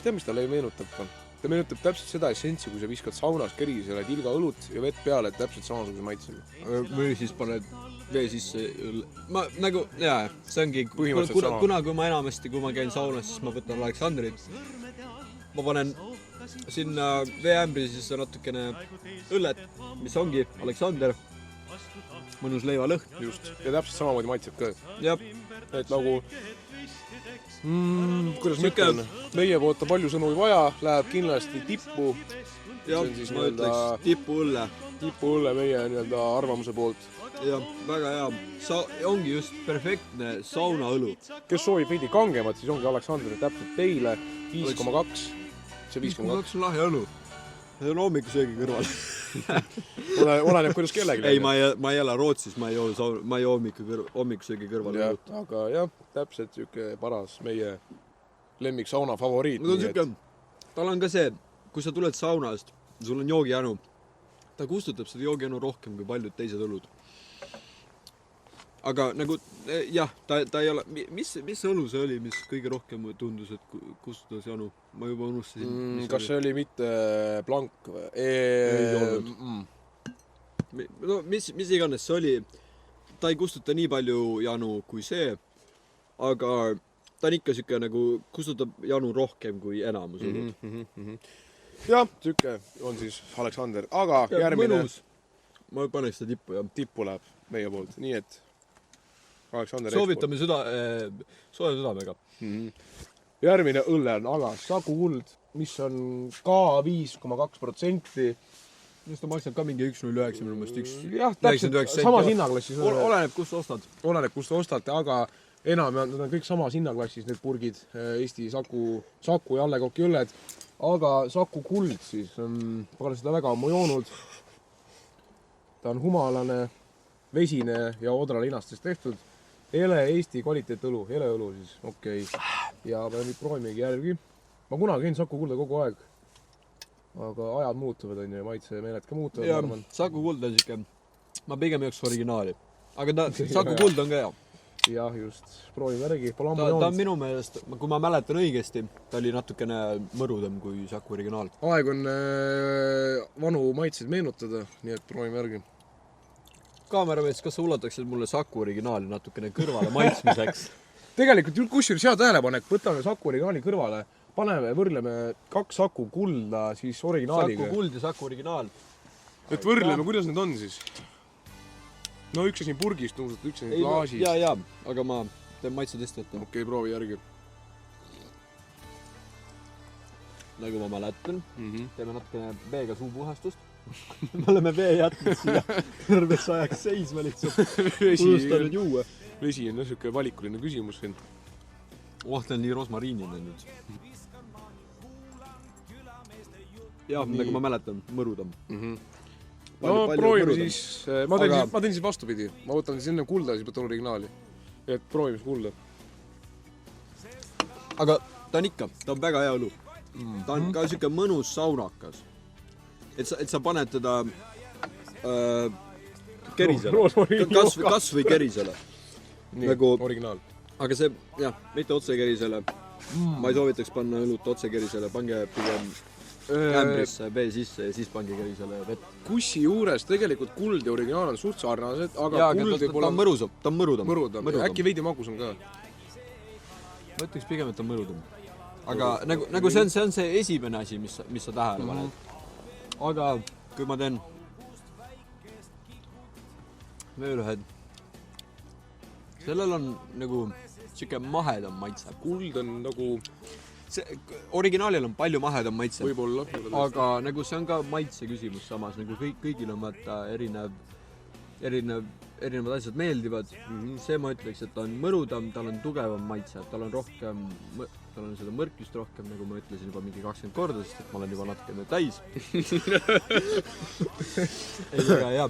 Tead, mis talle meenutab ka? Ta meenutab täpselt seda essentsi, kui sa viskad saunas kerisele tilga õlut ja vett peale, et täpselt samasuguse maitsega. Või siis paned vee sisse. Ma nagu, jaa, see ongi, kuna kui ma enamasti, kui ma käin saunas, siis ma võtan Aleksandrit. Ma panen sinna veeämbri sisse natukene õllet, mis ongi Aleksander. Mõnus leivalõhn. Just, ja täpselt samamoodi maitseb ka. Jah. Et nagu... kuidas ma ütlen, meie poolt on palju sõnu vaja, läheb kindlasti tippu. Jah, ma ütleks tipuõlle. Tipuõlle meie nii-öelda arvamuse poolt. Jah, väga hea. Ongi just perfektne saunaõlu. Kes soovib veidi kangemat, siis ongi Aleksander täpselt teile 5,2. See 5,2 on lahe õlu. See on hommikusöögi kõrval. Oleneb, kuidas kellegi. Ei, ma ei ela Rootsis, ma ei joo hommikusöögi kõrval. Aga jah, täpselt siuke paras meie lemmik sauna favoriit. Tal on ka see, kui sa tuled saunast, sul on joogijanu, ta kustutab seda joogijanu rohkem kui paljud teised õlud. Aga nagu, jah, ta ei ole, mis õlu see oli, mis kõige rohkem tundus, et kustutas janu? Ma juba unustasin. Kas see oli mitte blank või? Ei olnud. No, mis iganes see oli, ta ei kustuta nii palju janu kui see, aga ta on ikka siuke nagu kustutab janu rohkem kui enamus õlud. Jah, siuke on siis Aleksander, aga järgmine... Ma paneks seda tippu, jah. Tippu läheb meie poolt, nii et Aleksander soovitame sooja südamega. Järgmine õlle on aga Saku Kuld, mis on ka 5,2%. Mis ta maksab ka mingi 1,09 minu mõist. Jah, täpselt, samas hinnaklassis. Oleneb, kust ostad. Oleneb, kust ostad, aga enam, nad on kõik samas hinnaklassis, need purgid, Eesti Saku ja A. Le Coq'i õlled, aga Saku Kuld siis, ma olen seda väga ammu joonud. Ta on humalane, vesine ja odralinastest tehtud. Ele Eesti kvaliteetõlu, eleõlu siis, okei. Ja me nüüd proovimegi järgi. Ma kunagi käin Saku Kulda kogu aeg, aga ajad muutuvad, on ju, maitse ja meeled ka muutuvad. Ja, Saku Kuld on siuke, ma pigem jõuks originaali, aga Saku Kuld on ka hea. Jah, just, proovime järgi, pole ammu Ta on joonud. minu meelest, kui ma mäletan õigesti, ta oli natukene mõrudam kui Saku originaal. Aeg on vanu maitseid meenutada, nii et proovime järgi. Kaameramees, kas sa ulataksid mulle Saku originaali natukene kõrvale maitsmiseks? Tegelikult kusjuures hea tähelepanek, võtame Saku originaali kõrvale, paneme, võrdleme 2 Saku Kulda siis originaaliga. Saku Kuld ja Saku originaal. Et võrdleme, kuidas need on siis? No üks asi purgist, üks asi klaasist. Ja, aga ma teen maitse testi. Okei, proovi järgi. Nagu ma mäletan, teeme natukene veega suupuhastust. Me oleme vee jätnud siia terveks ajaks seisma lihtsalt. Unustanud juua. Vesi on niisugune valikuline küsimus siin. Ta on nii rosmariinine nüüd. Jah, nagu ma mäletan, mõrudam. No proovime siis, ma teen siis vastupidi. Ma võtan siis enne kulda, siis võtan originaali. Et proovime siis kulda. Aga ta on ikka, ta on väga hea õlu. Ta on ka siuke mõnus saunakas. Et sa paned teda kerisele. Kas või kerisele. Nii, originaal. Aga see, jah, mitte otse kerisele. Ma ei soovitaks panna õlut otse kerisele. Pange pigem ämbrisse vee sisse ja siis pange kerisele vett. Kussi juures tegelikult kuld ja originaal on suht sarnased, aga jaa, kuld ta on mõrusam. Ta on mõrudam. Äkki veidi magusam ka? Ma ütleks pigem, et ta on mõrudam. Aga nagu see on see esimene asi, mis sa tähele paned. Aga kui ma teen veel ühed, sellel on nagu siuke mahedam maitse. Kuld on nagu originaalil on palju mahedam maitse. Võib-olla. Aga nagu see on ka maitse küsimus samas, nagu kõigil on vaata erinevad asjad meeldivad. See ma ütleks, et ta on mõrudam, tal on tugevam maitse, tal on seda mõrkust rohkem, nagu ma ütlesin juba mingi 20 korda, sest et ma olen juba natukene täis. Ei, aga jah.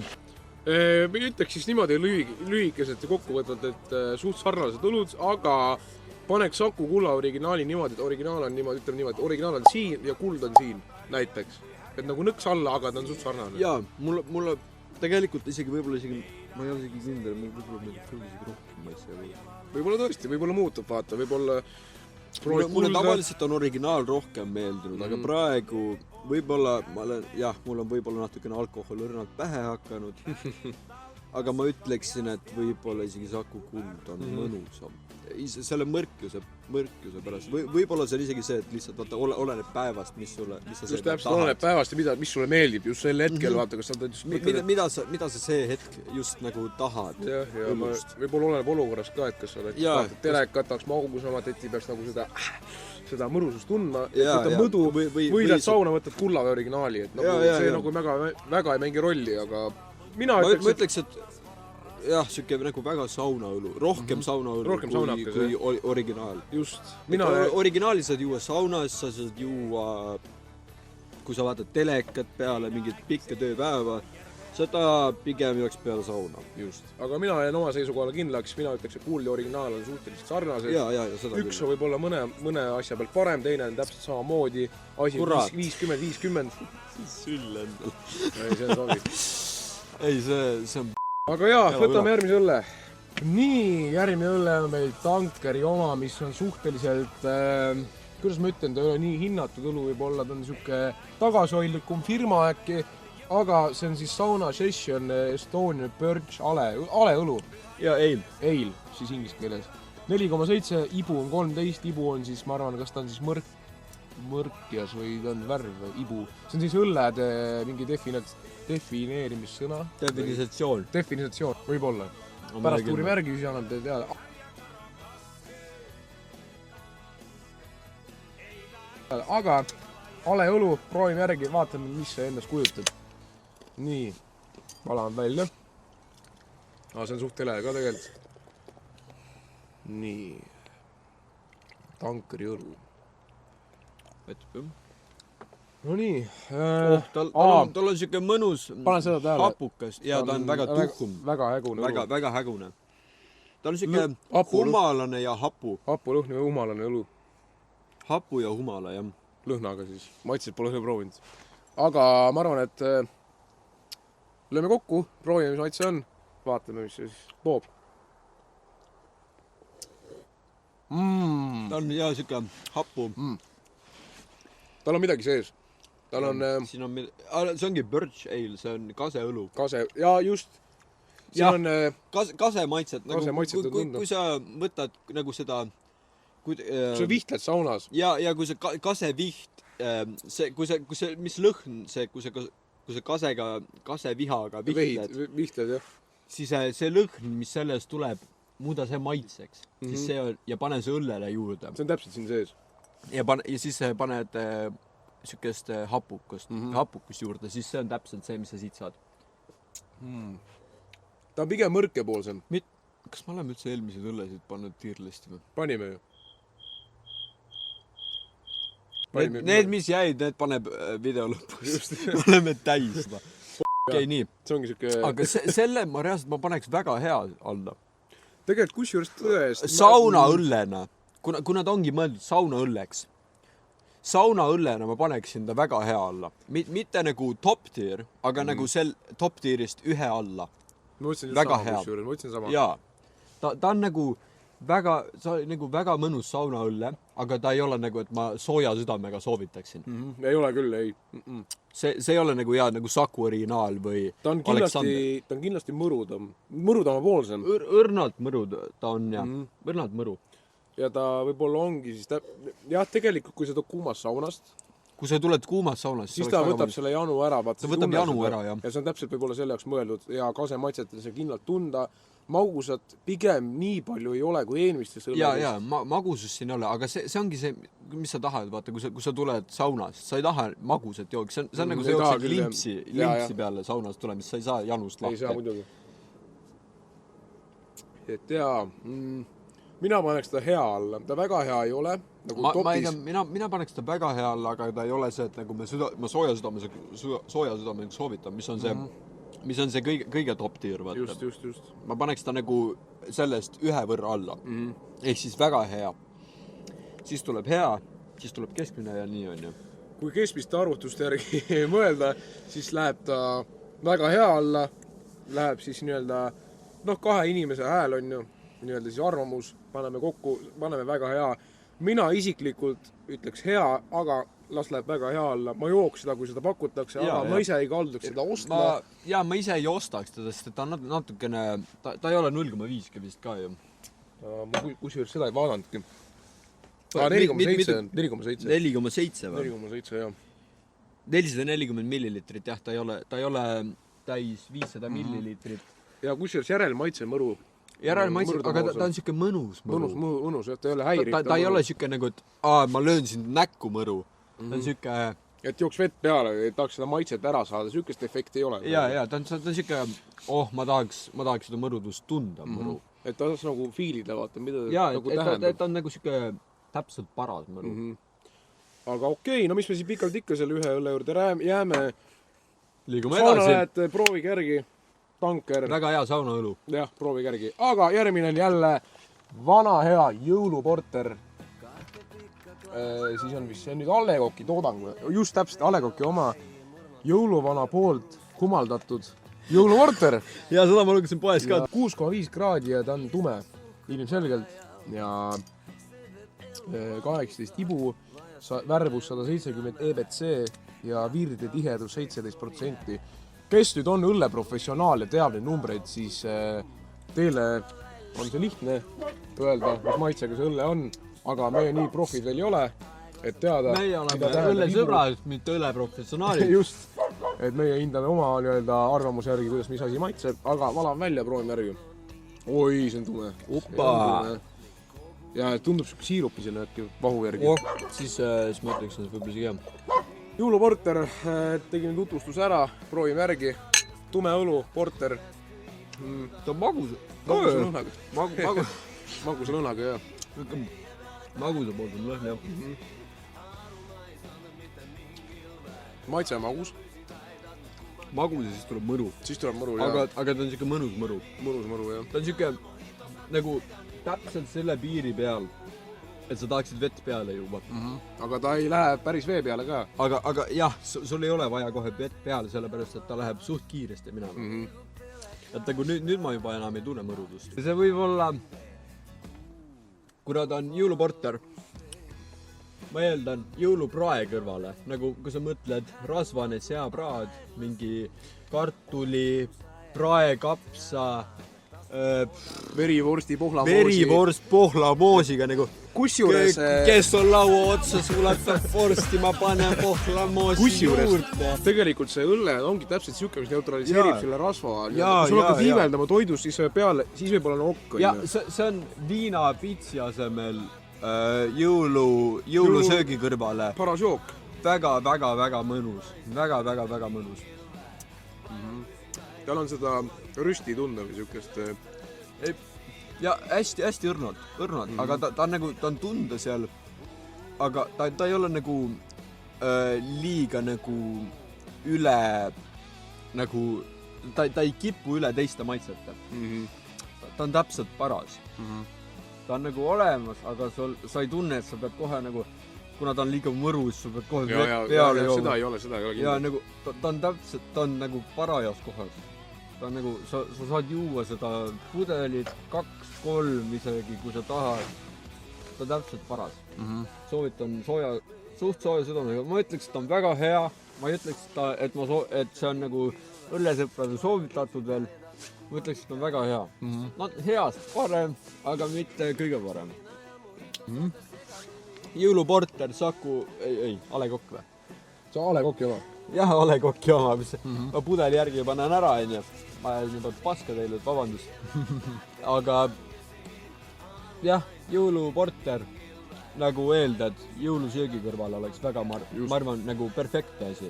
Ma ütleks siis niimoodi lühikeselt ja kokkuvõtvalt, et suht sarnased õlud, aga paneks Saku Kulla originaali niimoodi, et originaal on niimoodi, ütleme niimoodi, originaal on siin ja kuld on siin, näiteks. Et nagu nõks alla, aga ta on suht sarnane. Jaa, mulle tegelikult võib-olla ma ei ole isegi kindel, võib-olla meeldib küll isegi rohkem maitse. Võib-olla tõesti, võib-olla muutub, vaata, võib-olla mulle tavaliselt on originaal rohkem meeldinud, aga praegu võib-olla mul on võib-olla natukene alkohol õrnalt pähe hakanud, aga ma ütleksin, et võib-olla isegi Saku Kuld on mõnusam. Selle mõrkuse pärast. Võib-olla see on isegi see, et lihtsalt vaata, oleneb päevast, mis sa just täpselt oleneb päevast ja mis sulle meeldib just sel hetkel, vaata, kas sa mida sa see hetk just nagu tahad. Ja võib-olla oleneb olukorrast ka, et kas sa oled telekat, tahaks magusamat, et peaks nagu seda mõrusust tundma, võtad mõdu, võidad sauna, võtad kulla või originaali, et see nagu väga ei mängi rolli, aga ma ütleks, et jah, siuke nagu väga saunaõlu, rohkem saunaõlu kui originaal. Just. Originaali saad juua saunas, sa saad juua, kui sa vaatad telekat peale, mingit pikka tööpäeva, seda pigem jooks peale sauna. Just. Aga mina olen oma seisukohale kindlaks, mina ütleks, et kuul ja originaal on suhteliselt sarnased. Üks on võib-olla mõne asja pealt parem, teine on täpselt samamoodi. Asi 50-50. Süll endal. Ei, see on sobi. Ei, see on aga jaa, võtame järgmise õlle. Nii, järgmine õlle on meil Tankeri oma, mis on suhteliselt, kuidas ma ütlen, ta ei ole nii hinnatud õlu võib-olla, ta on niisugune tagasihoidlikum firma äkki, aga see on siis Sauna Session Estonian Birch Ale õlu. Ja Ale, siis inglise keeles. 4,7, ibu on 13, ibu on siis, ma arvan, kas ta on siis mõrkjas või ta on värv, ibu. See on siis õllede mingi defineerimissõna. Definisatsioon, võib-olla. Pärast uurime järgi, siis annab teada. Aga Ale õlu, proovime järgi, vaatame, mis see endast kujutab. Nii, valame välja. See on suht hele ka tegelikult. nii. Tankeri õlu. No nii. Tal on siuke mõnus hapukas ja ta on väga tuhkum. Väga hägune õlu. Väga hägune. Ta on siuke humalane ja hapu. Hapulõhn ja humalane õlu. Hapu ja humala, jah. Lõhnaga siis. Maitseid pole proovinud. Aga ma arvan, et lööme kokku, proovime, mis maitse on. Vaatame, mis see siis toob. Ta on ja siuke hapu. Tal on midagi sees. Tal on... Siin on see ongi birch ale, see on kaseõlu. Kase, ja just. See on... Kase maitset. Kui sa võtad nagu seda... Kui sa vihtled saunas. Ja kui see kaseviht, mis lõhn see, kui see kasevihaga vihtled, jah. Siis see lõhn, mis sellest tuleb, muuda see maitseks. Siis see on, ja pane see õllele juurde. See on täpselt siin sees. Ja siis paned sükest hapukust juurde, siis see on täpselt see, mis sa siit saad. Ta on pigem mõrkepoolsem. Kas me oleme üldse eelmised õllesid pannud tiirlisti või? Panime ju. Need, mis jäid, need paneb video lõpus. Me oleme täis. Okei, nii. See ongi siuke... Aga selle ma reaalselt paneks väga hea alla. Tegelikult kusjuures tõest... Saunaõllena. Kuna ta ongi mõeldud saunaõlleks. Saunaõllena ma paneksin ta väga hea alla. Mitte nagu top tier, aga nagu top tierist ühe alla. Ma mõtlesin väga hea. Ma mõtlesin sama. Jaa. Ta on nagu väga mõnus saunaõlle, aga ta ei ole nagu, et ma sooja südamega soovitaksin. Ei ole küll, ei. See ei ole nagu hea nagu Saku originaal või ta on kindlasti mõrudama poolsem. Õrnalt mõru ta on, jah. Õrnalt mõru. Ja ta võib-olla ongi siis jah, tegelikult kui sa toob kuumast saunast, kui sa tuled kuumast saunast, siis ta võtab selle janu ära. Ta võtab janu ära, jah. Ja see on täpselt võib-olla selle jaoks mõeldud ja kase maitsetel see kindlalt tunda. Magusat pigem nii palju ei ole kui eelmistes õlledes. Ja, magusust siin ei ole, aga see ongi see, mis sa tahad, vaata, kui sa tuled saunast, sa ei taha magusat jooks. See on nagu see jooksed limpsi peale saunast tulemist, sa ei saa janust lahti. Ei saa muidugi. Et jaa, mina paneks ta hea alla. Ta väga hea ei ole. Mina paneks ta väga hea alla, aga ta ei ole see, et nagu ma sooja südamega soovitan, mis on see kõige top tier, vaata. Just. Ma paneks ta nagu sellest ühe võrra alla. Ehk siis väga hea. Siis tuleb hea, siis tuleb keskmine ja nii on ju. Kui keskmiste arvutuste järgi mõelda, siis läheb ta väga hea alla. Läheb siis nii-öelda, kahe inimese hääl on ju, nii-öelda siis arvamus, paneme kokku, paneme väga hea. Mina isiklikult ütleks hea, aga las läheb väga hea alla. Ma jooks seda, kui seda pakutakse, aga ma ise ei kalduks seda ostma. Ma ise ei ostaks teda, sest ta on natukene, ta ei ole 0,5 vist ka ju. Ma kusjuures seda ei vaadanudki. 4,7 on. 4,7 või? 4,7, jah. 440 millilitrit, jah, ta ei ole täis 500 millilitrit. Ja kusjuures järelmaitse mõru. Järelmaitse, aga ta on siuke mõnus mõru. Mõnus, jah, ta ei ole häiriv. Ta ei ole siuke nagu, et ma löön sind näkku mõru. Ta on siuke... Et jooks vett peale, et tahaks seda maitset ära saada, siukest efekti ei ole. Ja, ta on siuke, ma tahaks seda mõrudust tunda mõru. Et ta saaks nagu fiilida, vaata, mida nagu tähendab. Ja, ta on nagu siuke täpselt paras mõru. Aga okei, no mis me siin pikalt ikka selle ühe õlle juurde jääme. Liigume edasi. Saunalähed, proovige järgi. Tanker. Väga hea saunaõlu. Jah, proovige järgi. Aga järgmine on jälle vana hea jõuluporter. Siis on vist, see on nüüd Allekoki toodang. Just täpselt Allekoki oma jõuluvana poolt kumaldatud jõuluporter. Ja seda ma lugesin poes ka. 6,5 kraadi ja ta on tume, ilmselgelt. Ja 18 ibu, värvus 170 EBC ja virde tihedus 17%. Kes nüüd on õlleprofessionaal ja teab neid numbreid, siis teile on see lihtne öelda, mis maitsega see õlle on, aga meie nii profid veel ei ole, et teada... Meie oleme õllesõbrad, mitte õlleprofessionaalid. Just, et meie hindame oma arvamuse järgi, kuidas mis asi maitseb, aga valam välja, proovime järgi. Oi, see on tume. Opa! Ja tundub siuke siirupi sinna äkki vahu järgi. Siis ma ütleks, et võib-olla isegi hea. Jõuluporter, tegime tutvustus ära, proovime järgi. Tume õlu, porter. Ta on magus. Magus lõhnaga. magusa lõhnaga, jah. Magusa poolt on lõhn, jah. Maitse magus. Magus ja siis tuleb mõru. Siis tuleb mõru, jah. Aga ta on siuke mõnus mõru. Mõnus mõru, jah. Ta on siuke nagu täpselt selle piiri peal, et sa tahaksid vett peale juua. Aga ta ei lähe päris vee peale ka. Aga jah, sul ei ole vaja kohe vett peale, sellepärast, et ta läheb suht kiiresti minema. Et nagu nüüd ma juba enam ei tunne mõrudust. See võib olla, kuna ta on jõuluporter, ma eeldan jõuluprae kõrvale, nagu kui sa mõtled rasvane seapraad, mingi kartuli, praekapsa, verivorsti pohlamoosi. Verivorst pohlamoosiga nagu. Kusjuures... Kes on laua otsa sulatab vorsti, ma panen pohlamoosi juurde. Tegelikult see õlle ongi täpselt siuke, mis neutraliseerib selle rasva. Kui sul hakkab viiveldama toidust, siis võib olla nokk. Ja see on viinapitsi asemel jõulusöögi kõrvale. Paras jook. Väga mõnus. Väga mõnus. Tal on seda rüsti tunda või siukest... Ja hästi õrnad, aga ta on nagu, ta on tunda seal, aga ta ei ole nagu liiga nagu üle, nagu, ta ei kipu üle teiste maitsete. Ta on täpselt paras. Ta on nagu olemas, aga sa ei tunne, et sa pead kohe nagu, kuna ta on liiga mõrus, sa pead kohe peale jooma. Seda ei ole kindlasti. Ja nagu, ta on täpselt, ta on nagu parajas kohas. Ta on nagu, sa saad juua seda pudelit 2-3 isegi, kui sa tahad. Ta on täpselt paras. Soovitan suht sooja südamega. Ma ütleks, et ta on väga hea. Ma ei ütleks, et see on nagu õllesõprade soovitatud veel. Ma ütleks, et ta on väga hea. No heast parem, aga mitte kõige parem. Jõuluporter, Saku, ei, A. Le Coq või? See A. Le Coq'i oma? Jah, A. Le Coq'i oma, mis ma pudeli järgi panen ära, onju. Ma olen juba paska teile, et vabandust. Aga jah, jõuluporter, nagu eeldad, jõulusöögi kõrval oleks väga, ma arvan, nagu perfektne asi.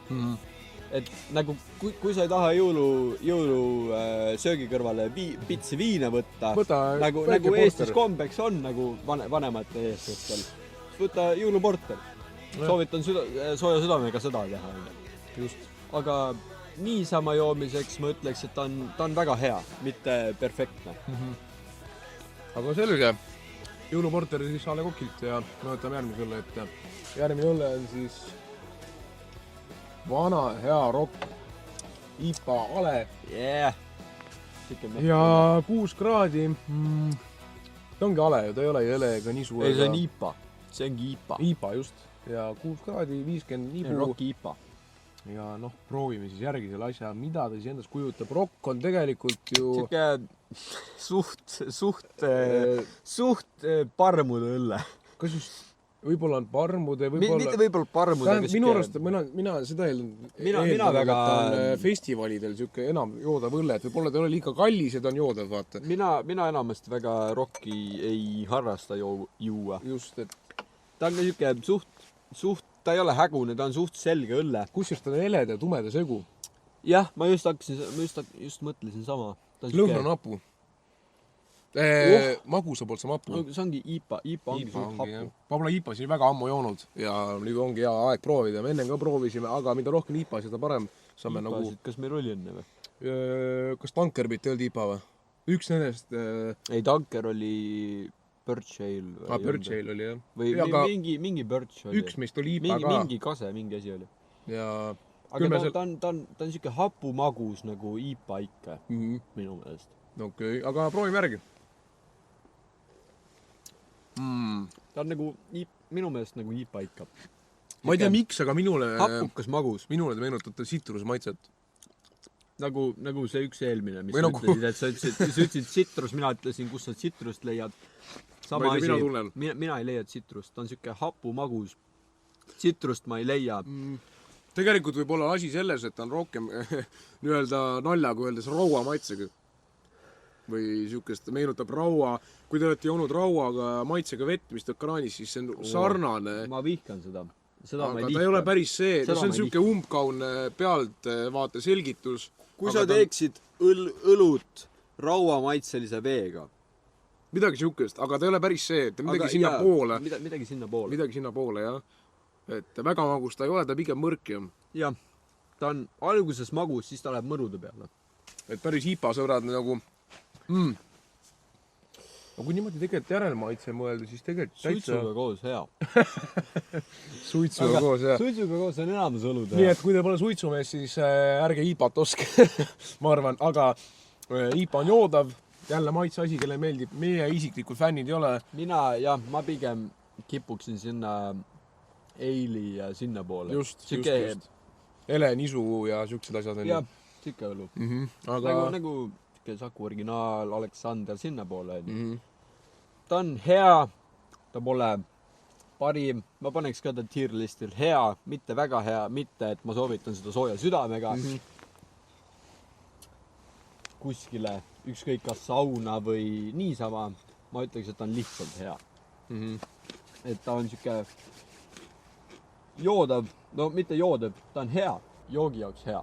Et nagu, kui sa ei taha jõulusöögi kõrvale pitsi viina võtta, nagu Eestis kombeks on, nagu vanemate eestlastel, võta jõuluporter. Soovitan sooja südamega seda teha. Just. Aga niisama joomiseks ma ütleks, et ta on väga hea, mitte perfektne. Aga selge, jõuluporter siis A. Le Coqilt ja me võtame järgmise õlle ette. Järgmine õlle on siis vana hea rokk IPA Ale. Ja 6 kraadi. Ta ongi Ale ju, ta ei ole jõle ega nii suur. Ei, see on IPA. See ongi IPA. IPA just. Ja 6 kraadi, 50 niibu. Rokk IPA. Ja proovime siis järgi selle asja, mida ta siis endast kujutab. Rokk on tegelikult ju... suht parmude õlle. Kas just võib-olla on parmude, mitte võib-olla parmude. Minu arust, mina seda eeldan, et on festivalidel siuke enam joodav õlle, et võib-olla ta ei ole liiga kallis ja ta on joodav, vaata. Mina enamasti väga rokki ei harrasta juua. Just, et... Ta on ka suht, ta ei ole hägune, ta on suht selge õlle. Kusjuures ta on heleda ja tumeda segu. Jah, ma just mõtlesin sama. Lõhnanapu. Magusa poolt saab hapu. See ongi IPA ongi suht hapu. Pabla IPA siin väga ammu joonud ja nüüd ongi hea aeg proovida. Me enne ka proovisime, aga mida rohkem IPA, seda parem. Kas meil oli enne või? Kas Tankerbit öeldi IPA või? Üks nendest... Ei, Tanker oli... Birch Ale. Birch Ale oli, jah. Või mingi Birch oli. Üks meist oli IPA ka. Mingi kase, mingi asi oli. Aga ta on siuke hapumagus nagu IPA ikka, minu meelest. Okei, aga proovime järgi. Ta on nagu, minu meelest nagu IPA ikka. Ma ei tea miks, aga minule... Hapukas magus. Minule te meenutate sitrusmaitset. Nagu see üks eelmine, mis sa ütlesid, et sa ütlesid sitrus, mina ütlesin, kus sa sitrust leiad. Sama asi, mina ei leia sitrust, ta on siuke hapumagus. Sitrust ma ei leia. Tegelikult võib olla asi selles, et ta on rohkem nii-öelda naljaga öeldes raua maitsega. Või siukest meenutab raua, kui te olete joonud rauaga maitsega vett, mis tõeb kraanis, siis see on sarnane. Ma vihkan seda. Aga ta ei ole päris see, see on siuke umbkaune pealt vaata selgitus. Kui sa teeksid õlut rauamaitselise veega, midagi siukest, aga ta ei ole päris see, et midagi sinna poole. Midagi sinna poole, jah. Et väga magus ta ei ole, ta pigem mõrkjam. Jah, ta on alguses magus, siis ta läheb mõrude peale. Et päris IPA sõbrad nagu... Aga kui niimoodi tegelikult järelmaitse mõelda, siis tegelikult Suitsuga koos hea. Suitsuga koos, jah. Suitsuga koos on enamus õlud hea. Nii, et kui te pole suitsumees, siis ärge IPA-t oske, ma arvan. Aga IPA on joodav, jälle maitse asi, kelle meeldib. Meie isiklikud fännid ei ole. Ma pigem kipuksin sinna eili ja sinna poole. Just. Ele, nisu ja siuksed asjad. Jah, siuke õlu. Aga... Nagu Saku originaal, Aleksander sinna poole. Ta on hea, ta pole parim. Ma paneks ka ta tier listil hea, mitte väga hea, mitte et ma soovitan seda sooja südamega. Kuskile, ükskõik kas sauna või niisama, ma ütleks, et ta on lihtsalt hea. Et ta on siuke joodav, no mitte joodav, ta on hea, joogi jaoks hea.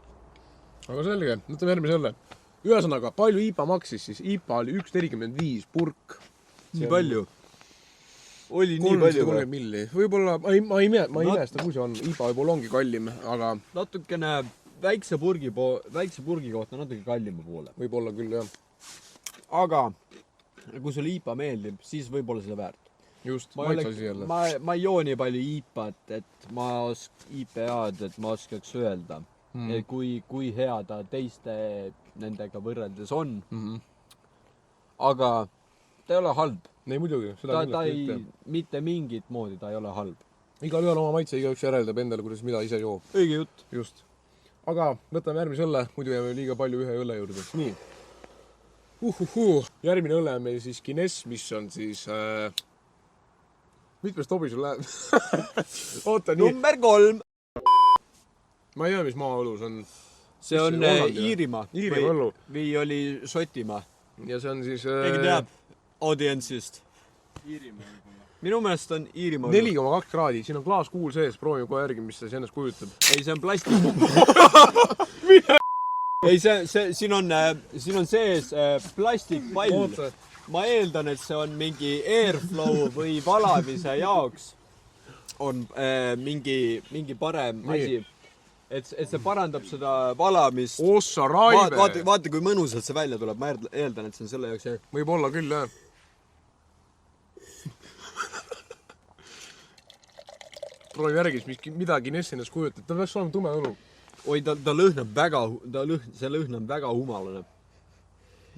Aga selge, võtame järgmise õlle. Ühesõnaga, palju IPA maksis siis? IPA oli 1,45 purk. Nii palju? Oli nii palju või? 330 milli. Võib-olla, ma ei imesta, kui see on. IPA võib-olla ongi kallim, aga... Natukene väikse purgi kohta natuke kallima poole. Võib-olla küll, jah. Aga kui sulle IPA meeldib, siis võib-olla seda väärt. Just, maitsasi jälle. Ma ei joo nii palju IPA-t, et IPA-d, et ma oskaks öelda. Kui hea ta teiste nendega võrreldes on. Aga ta ei ole halb. Ei muidugi, seda kindlasti mitte. Mitte mingit moodi ta ei ole halb. Igal ühel oma maitse, igaüks järeldab endale, kuidas mida ise joob. Õige jutt. Just. Aga võtame järgmise õlle, muidu jääme liiga palju ühe õlle juurde. Nii. Järgmine õlle on meil siis Guinness, mis on siis... Mitmes tobi sul läheb? Oota, nii. Number 3. Ma ei tea, mis maaõlu see on. See on Iirimaa. Iirimaa õlu. Või oli Šotimaa. Ja see on siis... Ega teab audientsist. Iirimaa. Minu meelest on Iirimaa. 4,2 kraadi. Siin on klaaskuul sees. Proovime kohe järgi, mis see ennast kujutab. Ei, see on plastik. Ei, siin on sees plastikpall. Ma eeldan, et see on mingi airflow või valamise jaoks on mingi parem asi. Et see parandab seda valamist. Ossa raive! Vaata, kui mõnusalt see välja tuleb. Ma eeldan, et see on selle jaoks. Võib olla küll, jah. Proovi järgis, midagi Guinness ennast kujutab. Ta peaks olema tume õlu. Oi, ta lõhnab väga, see lõhnab väga humalane.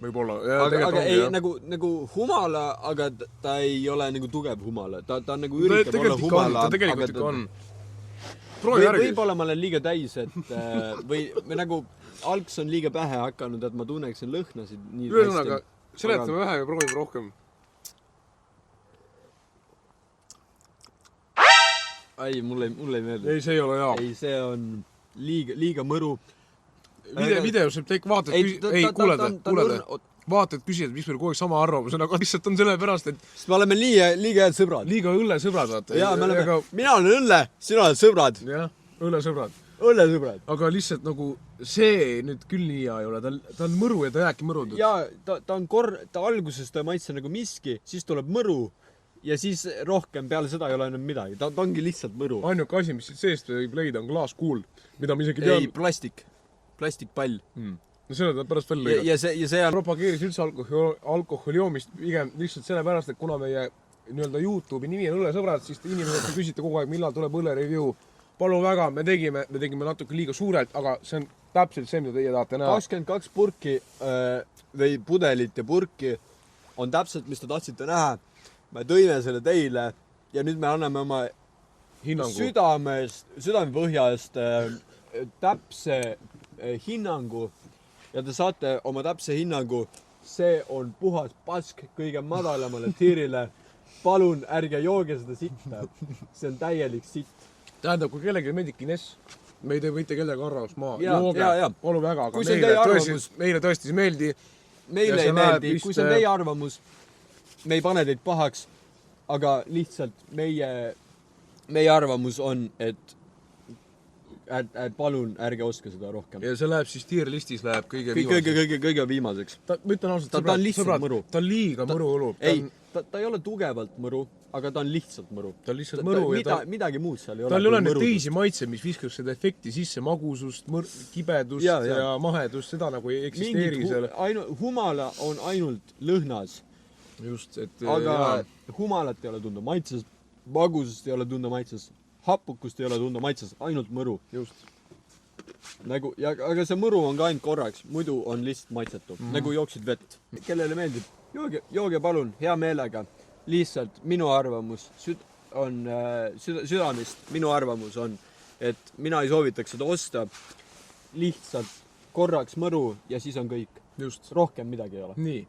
Võib-olla. Aga ei, nagu humala, aga ta ei ole nagu tugev humala. Ta nagu üritab olla humala. Ta tegelikult ikka on. Võib-olla ma olen liiga täis, et või nagu algs on liiga pähe hakanud, et ma tunneksin lõhnasid nii hästi. Ühesõnaga, seletame vähe ja proovime rohkem. Ei, mulle ei meeldi. Ei, see ei ole hea. Ei, see on liiga mõru. Videos võib kuuleda. Vaatad, küsijad, mis meil kogu aeg sama arvamus on, aga lihtsalt on selle pärast, et... Sest me oleme liiga head sõbrad. Liiga õllesõbrad, vaata. Jaa, mina olen õlle, sina oled sõbrad. Jah, õllesõbrad. Õllesõbrad. Aga lihtsalt nagu see nüüd küll nii hea ei ole. Ta on mõru ja ta jääbki mõrud. Jaa, ta alguses ta maitse nagu miski, siis tuleb mõru ja siis rohkem peale seda ei ole enam midagi. Ta ongi lihtsalt mõru. Ainuke asi, mis seest võib leida, on klaaskuul, mida ma isegi tean. Ei, plastikpall. No selle ta pärast välja lõigab. Ja see on... Propageeris üldse alkoholi joomist pigem lihtsalt selle pärast, et kuna meie nii-öelda YouTube'i nimi on õllesõbrad, siis inimesed küsite kogu aeg, millal tuleb õlle review. Palun väga, me tegime natuke liiga suurelt, aga see on täpselt see, mida teie tahate näha. 22 purki või pudelit ja purki on täpselt, mis te tahtsite näha. Me tõime selle teile ja nüüd me anname oma südamepõhjast täpse hinnangu ja te saate oma täpse hinnangu. See on puhas pask kõige madalamale tiirile. Palun ärge jooge seda sitta. See on täielik sitt. Tähendab, kui kellegi meeldib Guinness, me ei võite kellega arvamust maha. Jooge, palun väga, aga meile tõesti see meeldi. Meile ei meeldi. Kui see on teie arvamus, me ei pane teid pahaks, aga lihtsalt meie arvamus on, et palun ärge oska seda rohkem. Ja see läheb siis tier listis läheb kõige viimaseks. Kõige viimaseks. Ma ütlen ausalt, ta on lihtsalt mõru. Ta on liiga mõru õlu. Ei, ta ei ole tugevalt mõru, aga ta on lihtsalt mõru. Ta on lihtsalt mõru ja midagi muud seal ei ole. Tal ei ole neid teisi maitse, mis viskaks seda efekti sisse, magusust, kibedust ja mahedust, seda nagu ei eksisteeri seal. Humala on ainult lõhnas. Just, et aga humalat ei ole tunda maitses, magusust ei ole tunda maitses, hapukust ei ole tunda maitses, ainult mõru. Just. Aga see mõru on ka ainult korraks, muidu on lihtsalt maitsetu, nagu jooksid vett. Kellele meeldib, jooge palun, hea meelega. Lihtsalt minu arvamus on südamist, minu arvamus on, et mina ei soovitaks seda osta, lihtsalt korraks mõru ja siis on kõik. Just. Rohkem midagi ei ole. Nii,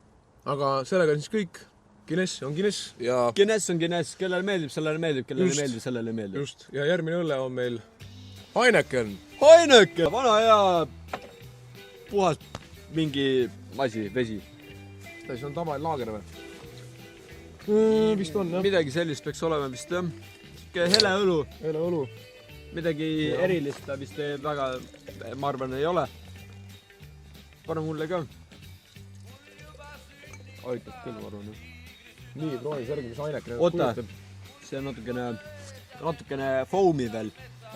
aga sellega on siis kõik. Guinness on Guinness ja... Guinness on Guinness, kellele meeldib, sellele meeldib, kellele meeldib, sellele meeldib. Just, ja järgmine õlle on meil Heineken. Heineken! Vana hea puhas mingi asi, vesi. See on tavaline laager või? Vist on, jah. Midagi sellist peaks olema vist, jah. Hele õlu. Hele õlu. Midagi erilist ta vist väga, ma arvan, ei ole. Pane mulle ka. Aitab küll, ma arvan. Nii, proovis järgi, mis Heineken oota, see on natukene foami veel.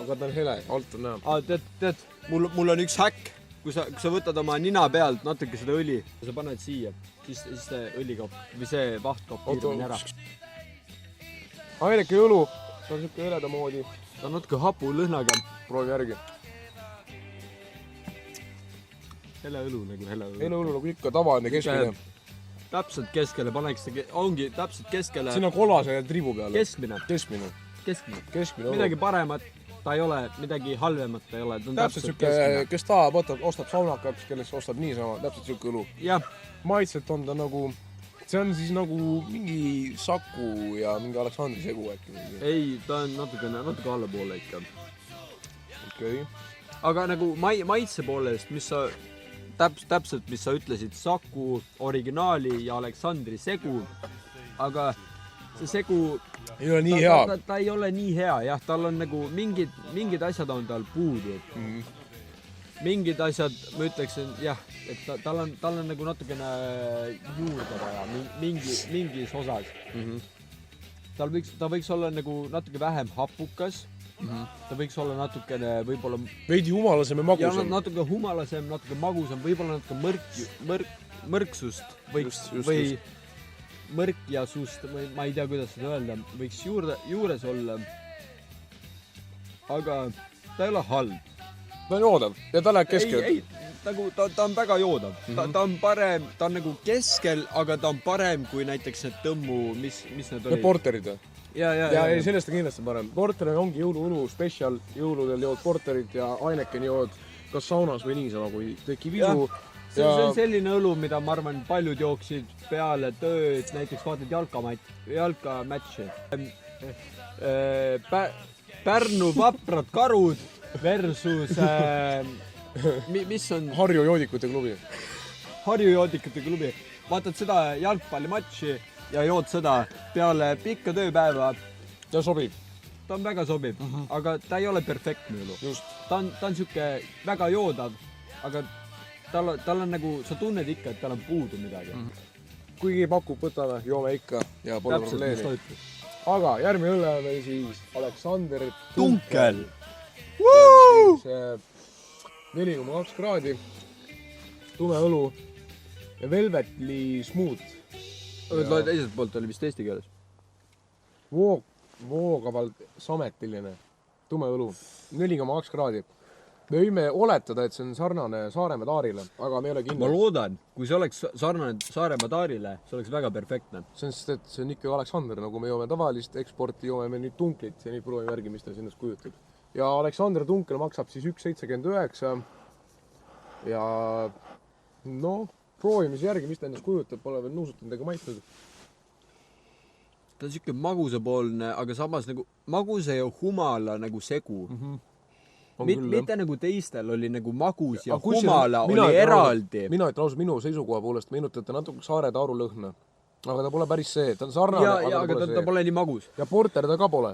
Aga ta on hele, alt on näha. Tead, mul on üks häkk. Kui sa võtad oma nina pealt natuke seda õli, sa paned siia, siis see õlikopp või see vahtkopp piirmine ära. Heineken õlu, see on siuke heleda moodi. Ta on natuke hapu lõhnaga. Proovi järgi. Hele õlu nagu hele õlu. Hele õlu nagu ikka tavaline keskmine. Täpselt keskele paneks, ongi täpselt keskele. Siin on kollase tribu peale. Keskmine. Midagi paremat ta ei ole, midagi halvemat ta ei ole. Täpselt siuke, kes tahab, ostab saunakaks, kellest ostab niisama, täpselt siuke õlu. Jah. Maitselt on ta nagu, see on siis nagu mingi Saku ja mingi Aleksandri segu äkki. Ei, ta on natuke alla poole ikka. Okei. Aga nagu maitse poolest, mis sa täpselt, mis sa ütlesid, Saku originaali ja Aleksandri segu, aga see segu ei ole nii hea. Ta ei ole nii hea, jah, tal on nagu mingid asjad on tal puudu. Mingid asjad, ma ütleksin, jah, et tal on nagu natukene juurde vaja, mingis osas. Ta võiks olla nagu natuke vähem hapukas. Ta võiks olla natukene võib-olla veidi humalasem ja magusam. Ja natuke humalasem, natuke magusam, võib-olla natuke mõrksust võiks või mõrkjasust, ma ei tea, kuidas seda öelda, võiks juures olla. Aga ta ei ole halb. Ta on joodav ja ta läheb keskel. Ei, ta on väga joodav. Ta on parem, ta on nagu keskel, aga ta on parem kui näiteks need tõmmu, mis need olid? Porterid. Ja, sellest on kindlasti parem. Porter ongi jõuluõlu spetsial, jõuludel jood porterit ja Heineken jood kas saunas või niisama, kui tekib isu. See on selline õlu, mida ma arvan paljud jooksid peale tööd, näiteks vaatad jalkamatši. Pärnu vaprad karud versus mis on Harju joodikute klubi. Harju joodikute klubi. Vaatad seda jalgpallimatši ja jood seda peale pikka tööpäeva. Ja sobib. Ta on väga sobib, aga ta ei ole perfektne õlu. Just. Ta on siuke väga joodav, aga tal on nagu, sa tunned ikka, et tal on puudu midagi. Kuigi pakub, võtame, joome ikka ja pole probleemi. Aga järgmine õlle on meil siis Aleksander Dunkel. 4,2 kraadi, tume õlu ja Velvetli Smooth. Teiselt poolt oli vist eesti keeles. Voogavalt sametiline, tume õlu, 4,2 kraadi. Me võime oletada, et see on sarnane Saaremaa taarile, aga me ei ole kindel. Ma loodan, kui see oleks sarnane Saaremaa taarile, see oleks väga perfektne. See on ikka Aleksander, nagu me joome tavalist eksporti, joome me nüüd Dunklit ja nii proovime järgi, mis ta sinnast kujutab. Ja Aleksander Dunkel maksab siis 1,79 ja proovimise järgi, mis ta ennast kujutab, pole veel nuusutanud ega maitnud. Ta on siuke magusapoolne, aga samas nagu magusa ja humala nagu segu. Mitte nagu teistel oli nagu magus ja humala oli eraldi. Mina ütlen ausalt, minu seisukoha poolest meenutate natuke Saare Taaru lõhna. Aga ta pole päris see, ta on sarnane, aga ta pole nii magus. Ja porter ta ka pole.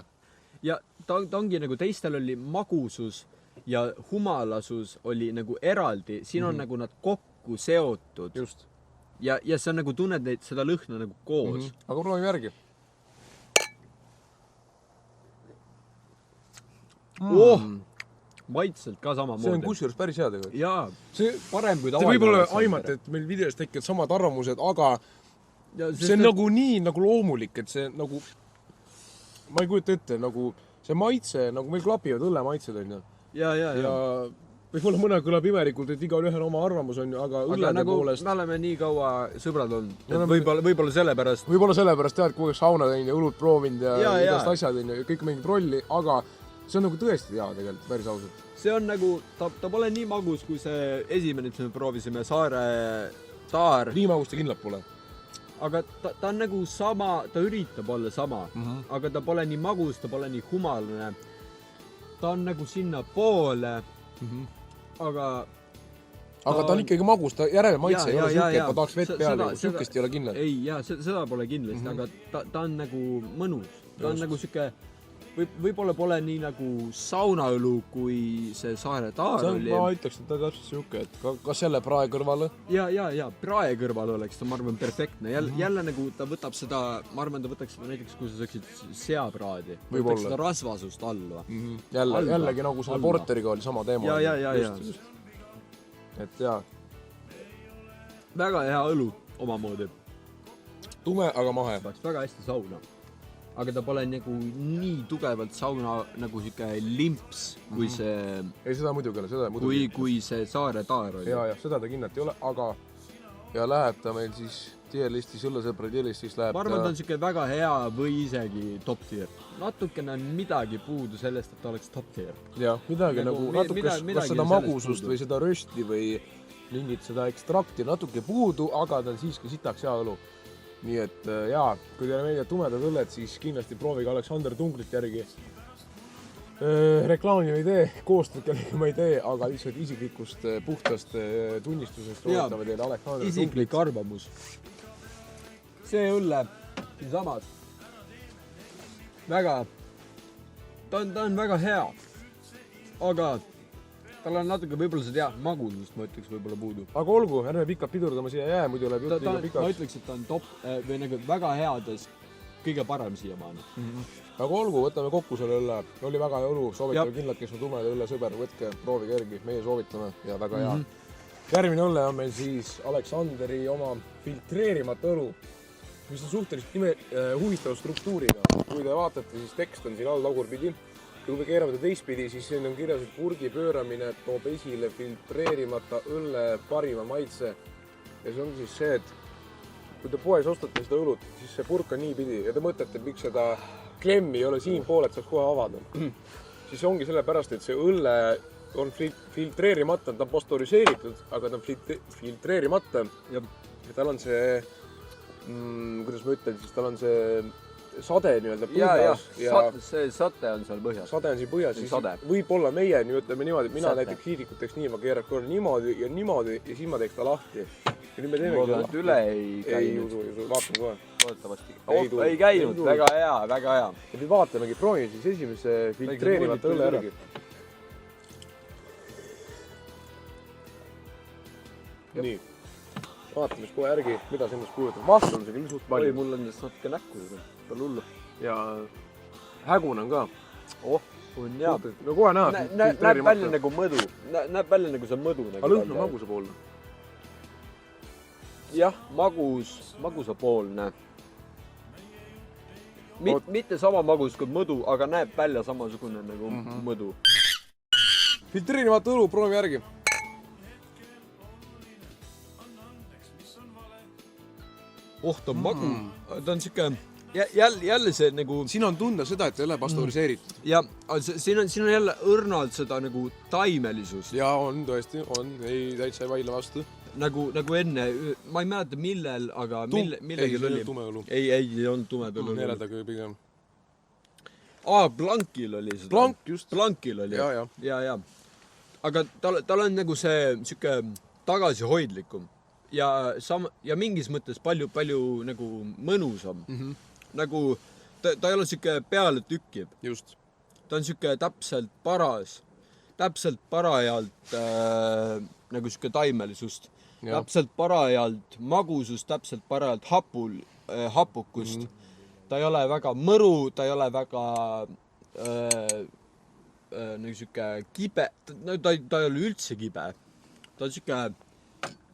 Ja ta ongi nagu teistel oli magusus ja humalasus oli nagu eraldi, siin on nagu nad kokku seotud. Just. Ja see on nagu tunned neid seda lõhna nagu koos. Aga proovime järgi. Maitselt ka sama See on kusjuures päris hea tegelikult. Jaa, parem kui Te võib-olla aimate, et meil videos tekivad samad arvamused, aga see on nagu nii nagu loomulik, et see nagu, ma ei kujuta ette, nagu see maitse, nagu meil klapivad õlle maitsed on ju. Ja võib-olla mõne kõlab imelikult, et igal ühel oma arvamus on ju, aga õllede nagu poolest... me oleme nii kaua sõbrad olnud, võib-olla sellepärast. Võib-olla sellepärast tead, kui sauna teinud ja õlut proovinud ja igast asjad on ju, kõik mingid rolli, aga see on nagu tõesti hea tegelikult, päris ausalt. See on nagu, ta pole nii magus, kui see esimene, mis me proovisime, Saare taar. Nii magus ta kindlalt pole. Aga ta on nagu sama, ta üritab olla sama, aga ta pole nii magus, ta pole nii humaline. Ta on nagu sinna poole, aga ta on ikkagi magus, ta järele maitse ei ole süke, et ma tahaks vett peale, sükest ei ole kindlalt. Ei, seda pole kindlasti, aga ta on nagu mõnus. Ta on nagu süke, võib-olla pole nii nagu saunaõlu, kui see Saare taar oli. Ma ütleks, et ta täpselt süke, et kas selle prae kõrvale? Ja, prae kõrval oleks ta, ma arvan, perfektne. Jälle nagu ta võtab seda, ma arvan, ta võtaks seda näiteks, kui sa sööksid seapraadi. Võtaks seda rasvasust alla. Jällegi nagu selle porteriga oli sama teema. Ja. Et jaa. Väga hea õlu omamoodi. Tume, aga mahe. Läks väga hästi sauna. Aga ta pole nagu nii tugevalt sauna nagu siuke limps, kui see... Ei, seda muidugi ole, seda muidugi. Kui see Saare taar oli. Ja, seda ta kindlasti ei ole, aga... Ja läheb ta meil siis tierlistis, õllesõpra tierlistis läheb ta... Ma arvan, ta on siuke väga hea või isegi top tier. Natukene on midagi puudu sellest, et ta oleks top tier. Ja, midagi nagu natukes, kas seda magusust või seda rösti või mingit seda ekstrakti natuke puudu, aga ta on siiski sitaks hea õlu. Nii et jaa, kui teile meeldivad tumedad õlled, siis kindlasti proovige Aleksander Tunglit järgi. Reklaami ei tee, koostööd kellega ma ei tee, aga lihtsalt isiklikust puhtast tunnistusest ootame teile Aleksander Tunglit. Isiklik arvamus. See õlle, samas, väga, ta on väga hea, aga tal on natuke võib-olla seda magusust, ma ütleks võib-olla puudu. Aga olgu, ärme pikalt pidurdama siia jää, muidu läheb jutt liiga pikaks. Ma ütleks, et ta on top või nagu väga heades, kõige parem siiamaani. Aga olgu, võtame kokku selle õlle. Oli väga hea õlu, soovitame kindlalt, kes on tumeda õlle sõber, võtke, proovige järgi, meie soovitame ja väga hea. Järgmine õlle on meil siis Aleksanderi oma filtreerimata õlu, mis on suhteliselt huvitava struktuuriga. Kui te vaatate, siis tekst on siin all tagurpidi. Kui me keerame ta teistpidi, siis siin on kirjas, et purgi pööramine toob esile filtreerimata õlle parima maitse. Ja see ongi siis see, et kui te poes ostate seda õlut, siis see purk on nii pidi ja te mõtlete, miks seda klemmi ei ole siin pool, et saaks kohe avada. Siis ongi sellepärast, et see õlle on filtreerimata, ta on pastoriseeritud, aga ta on filtreerimata. Ja tal on see, kuidas ma ütlen, siis tal on see sade nii-öelda põhjas. See sate on seal põhjas. Sade on siin põhjas, siis võib-olla meie, ütleme niimoodi, mina näiteks hiidikut teeks nii, ma keerab korra niimoodi ja siis ma teeks ta lahti. Ja nüüd me teemegi ta lahti. Üle ei käinud. Vaatame kohe. Loodetavasti. Ei käinud, väga hea, väga hea. Ja nüüd vaatamegi, proovime siis esimese filtreerimata õlle järgi. Nii. Vaatame siis kohe järgi, mida see ennast kujutab. Vastu on see küll suht palju. Mul on natuke näkku juba. Tal hullu. Ja hägun on ka. On hea. No kohe näha. Näeb välja nagu mõdu. Näeb välja nagu see mõdu. Aga lõhn on magusa poolne. Jah, magusapoolne. Mitte sama magus kui mõdu, aga näeb välja samasugune nagu mõdu. Filtreerimata õlu, proovi järgi. Ta on magu. Ta on siuke... Jälle see nagu... Siin on tunda seda, et ei ole pastoriseeritud. Ja siin on jälle õrnalt seda nagu taimelisust. Ja on tõesti, on. Ei täitsa ei vaile vastu. Nagu enne, ma ei mäleta millel, aga millegi oli. Ei, tume õlu. Ei olnud tume õlu. Neeledagi pigem. Blankil oli seda. Blank, just. Blankil oli. Ja. Aga tal on nagu see siuke tagasihoidlikum. Ja mingis mõttes palju nagu mõnusam. Nagu ta ei ole siuke peale tükkiv. Just. Ta on siuke täpselt paras. täpselt parajalt nagu siuke taimelisust. Täpselt parajalt magusust, täpselt parajalt hapukust. Ta ei ole väga mõru, ta ei ole väga nagu siuke kibe, ta ei ole üldse kibe. Ta on siuke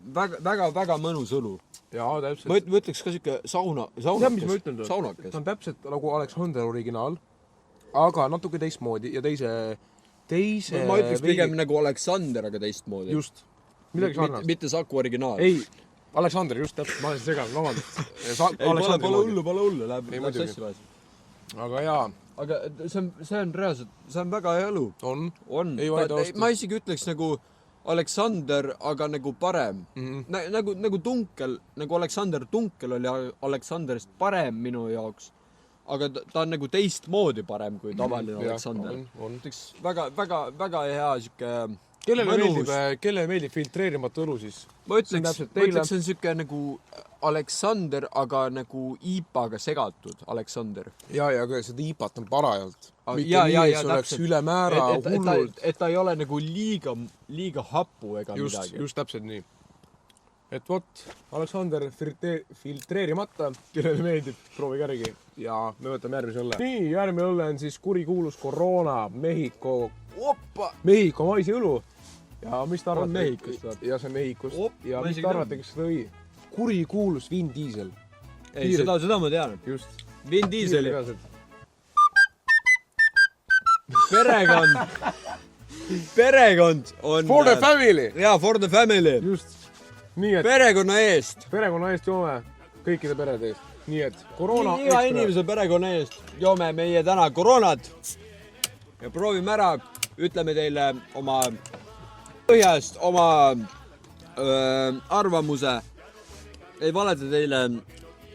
väga mõnus õlu. Jaa, täpselt. Ma ütleks ka siuke saunakas. Ta on täpselt nagu Alexander originaal, aga natuke teistmoodi ja teise ma ütleks pigem nagu Alexander, aga teistmoodi. Just. Midagi sarnast. Mitte Saku originaal. Ei, Alexander, just täpselt. Ma olen segan, loomulikult. Pole hullu, läheb asju vajas. Aga jaa. Aga see on reaalselt, see on väga hea õlu. On. Ei vaida vastu. Ma isegi ütleks nagu Alexander, aga nagu parem. Nagu Dunkel, nagu Alexander Dunkel oli Alexanderist parem minu jaoks. Aga ta on nagu teistmoodi parem kui tavaline Alexander. Ütleks väga hea siuke Kelle meeldib filtreerimata õlu siis? Ma ütleks, see on siuke nagu Alexander, aga nagu IPA-ga segatud Alexander. Ja aga seda IPA-t on parajalt. Mitte nii, et see oleks ülemäära hullult. Et ta ei ole nagu liiga happu ega midagi. Just täpselt nii. Et vot, Alexander filtreerimata, kellele meeldib, proovige järgi. Ja me võtame järgmise õlle. Nii, järgmine õlle on siis kurikuulus Corona, Mehhiko maisi õlu. Ja mis ta arvate? Mehhikust või? Ja see on Mehhikust. Ja mis ta arvate, kes seda õi? Kurikuulus Vin Diesel. Ei, seda ma tean. Just. Vin Dieseli. Perekond on... For the family! Jaa, for the family. Just. Nii et... Perekonna eest joome kõikide perede eest. Nii et koroona... Iga inimese perekonna eest joome meie täna koroonat. Ja proovime ära, ütleme teile oma põhjast, oma arvamuse. Ei valeta teile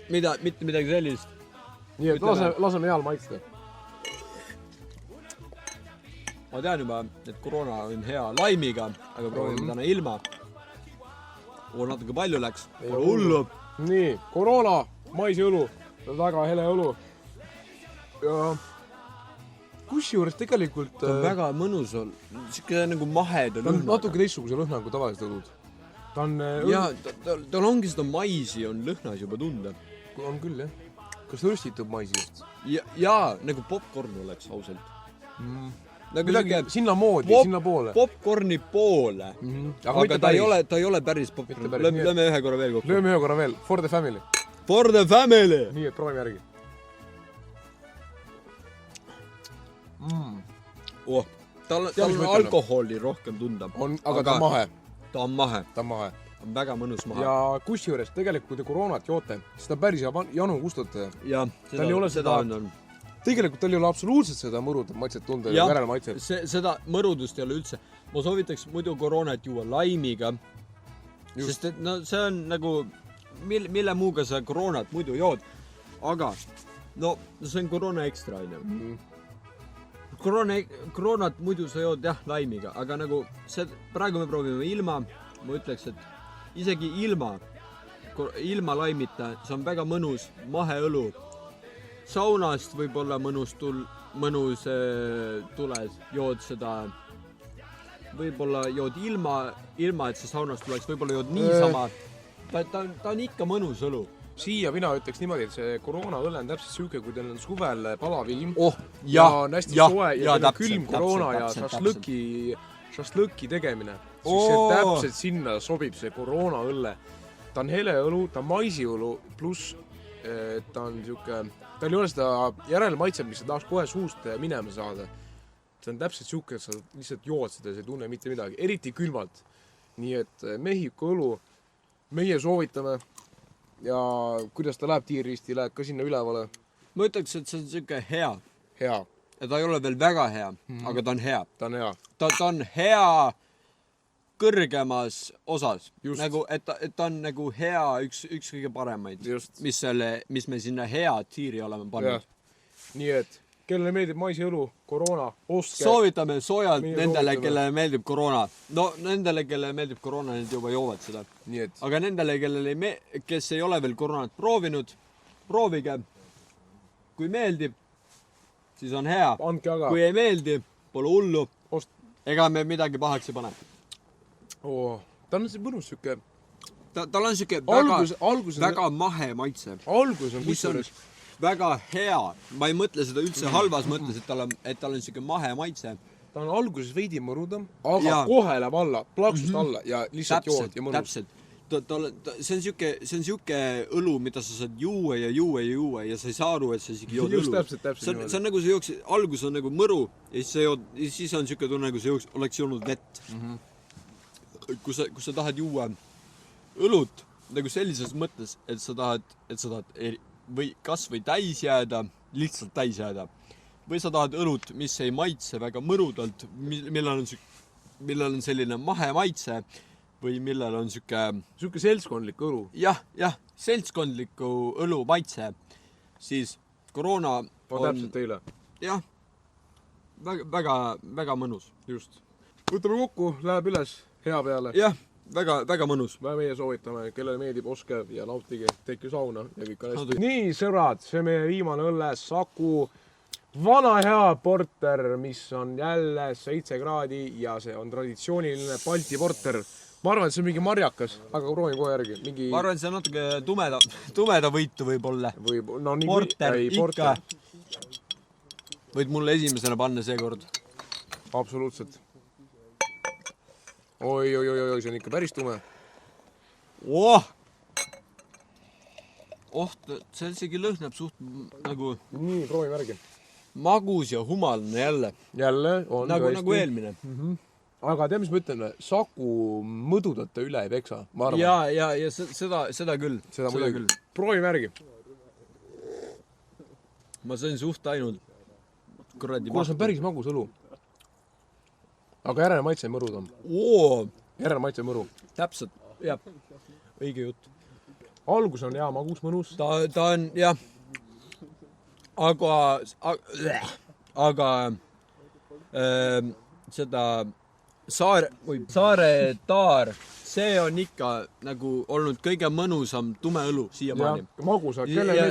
mitte midagi sellist. Nii et laseme heal maitsta. Ma tean juba, et koroona on hea laimiga, aga proovime täna ilma. Natuke palju läks. Pole hullu. Nii, koroona, maisiõlu, väga hele õlu. Ja kusjuures tegelikult... Ta on väga mõnus on. Siuke nagu maheda lõhnaga. Ta on natuke teistsuguse lõhna kui tavalised õlud. Ta on... Jaa, tal ongi seda maisi on lõhnas juba tunda. On küll, jah. Kas röstitub maisi just? Jaa, nagu popcorn oleks ausalt. Midagi sinna poole. Popcorni poole. Aga ta ei ole päris popcorn. Lööme ühe korra veel kokku. Lööme ühe korra veel. For the family. For the family! Nii, et proovime järgi. Tal on alkoholi rohkem tunda. Aga ta on mahe. Ta on mahe. Ta on mahe. On väga mõnus mahe. Ja kusjuures tegelikult, kui te koroonat joote, siis ta päris janu kustutada. Ja, seda on. Tegelikult tal ei ole absoluutselt seda mõrudat maitset tunda ja järelmaitset. Seda mõrudust ei ole üldse. Ma soovitaks muidu koroonat juua laimiga. Sest et see on nagu, mille muuga sa koroonat muidu jood. Aga, see on koroona ekstra, aine. Koroonat muidu sa jood jah laimiga, aga nagu praegu me proovime ilma. Ma ütleks, et isegi ilma laimita, see on väga mõnus maheõlu. Saunast võib olla mõnus tules, jood seda, võib-olla jood ilma, et see saunast tuleks, võib-olla jood niisama. Ta on ikka mõnus õlu. Siia mina ütleks niimoodi, et see koroonaõlle on täpselt siuke, kui teil on suvel palav ilm ja on hästi soe ja teil on külm koroona ja šašlõki tegemine. Siis see täpselt sinna sobib see koroonaõlle. Ta on hele õlu, ta on maisiõlu, pluss ta on siuke, tal ei ole seda järelmaitset, mis sa tahaks kohe suust minema saada. See on täpselt siuke, et sa lihtsalt jood seda ja sa ei tunne mitte midagi, eriti külmalt. Nii et Mehhiko õlu meie soovitame ja kuidas ta läheb tiirristi, läheb ka sinna ülevale. Ma ütleks, et see on siuke hea. Hea. Ja ta ei ole veel väga hea, aga ta on hea. Ta on hea. Ta on hea kõrgemas osas. Nagu, et ta on nagu hea, üks kõige paremaid, mis me sinna hea tiiri oleme pannud. Nii et, kellele meeldib maisiõlu, koroona, ostke. Soovitame soojalt nendele, kellele meeldib koroona. No nendele, kellele meeldib koroona, need juba joovad seda. Aga nendele, kes ei ole veel koroonat proovinud, proovige. Kui meeldib, siis on hea. Kui ei meeldi, pole hullu. ega me midagi pahaks ei pane. Ta on see mõnus siuke... Tal on siuke väga mahe maitse. Algus on mis on väga hea. Ma ei mõtle seda üldse halvas mõttes, et tal on siuke mahe maitse. Ta on alguses veidi mõrudam, aga kohe läheb alla, plaksust alla ja lihtsalt jood ja mõnus. Täpselt. See on siuke õlu, mida sa saad juua ja sa ei saa aru, et sa isegi jood õlu. See on nagu see jooks, algus on nagu mõru ja siis on siuke tunne, nagu see oleks joonud vett. Kui sa tahad juua õlut nagu sellises mõttes, et sa tahad või kas või täis jääda, lihtsalt täis jääda. Või sa tahad õlut, mis ei maitse väga mõrudalt, millel on selline mahe maitse või millel on siuke seltskondlik õlu. Jah, seltskondliku õlu maitse. Siis koroona on... täpselt teile. Jah, väga mõnus. Just. Võtame kokku, läheb üles hea peale. Jah, väga mõnus. Meie soovitame, kellele meeldib, oske ja nautige, tekke sauna ja kõik on hästi. Nii, sõbrad, see meie viimane õlle Saku vana hea porter, mis on jälle 7 kraadi ja see on traditsiooniline Balti porter. Ma arvan, et see on mingi marjakas, aga proovin kohe järgi. Ma arvan, et see on natuke tumeda võitu võib-olla. Porter, ikka. Võid mulle esimesena panna seekord. Absoluutselt. Oi, see on ikka päris tume. See isegi lõhnab suht nagu... Nii, proovin järgi. Magus ja humalne jälle. Jälle on nagu eelmine. Aga tea, mis ma ütlen, Saku mõdudate üle ei peksa, ma arvan. Ja seda küll. Seda küll. Proovime järgi. Ma sain suht ainult kuradi Kuule, see on päris magus õlu. Aga järele maitse mõrud on. Järele maitse mõru. Täpselt, jah. Õige jutt. Algus on hea magus mõnus. Ta on, jah. Aga seda Saare Taar, see on ikka nagu olnud kõige mõnusam tume õlu siiamaani.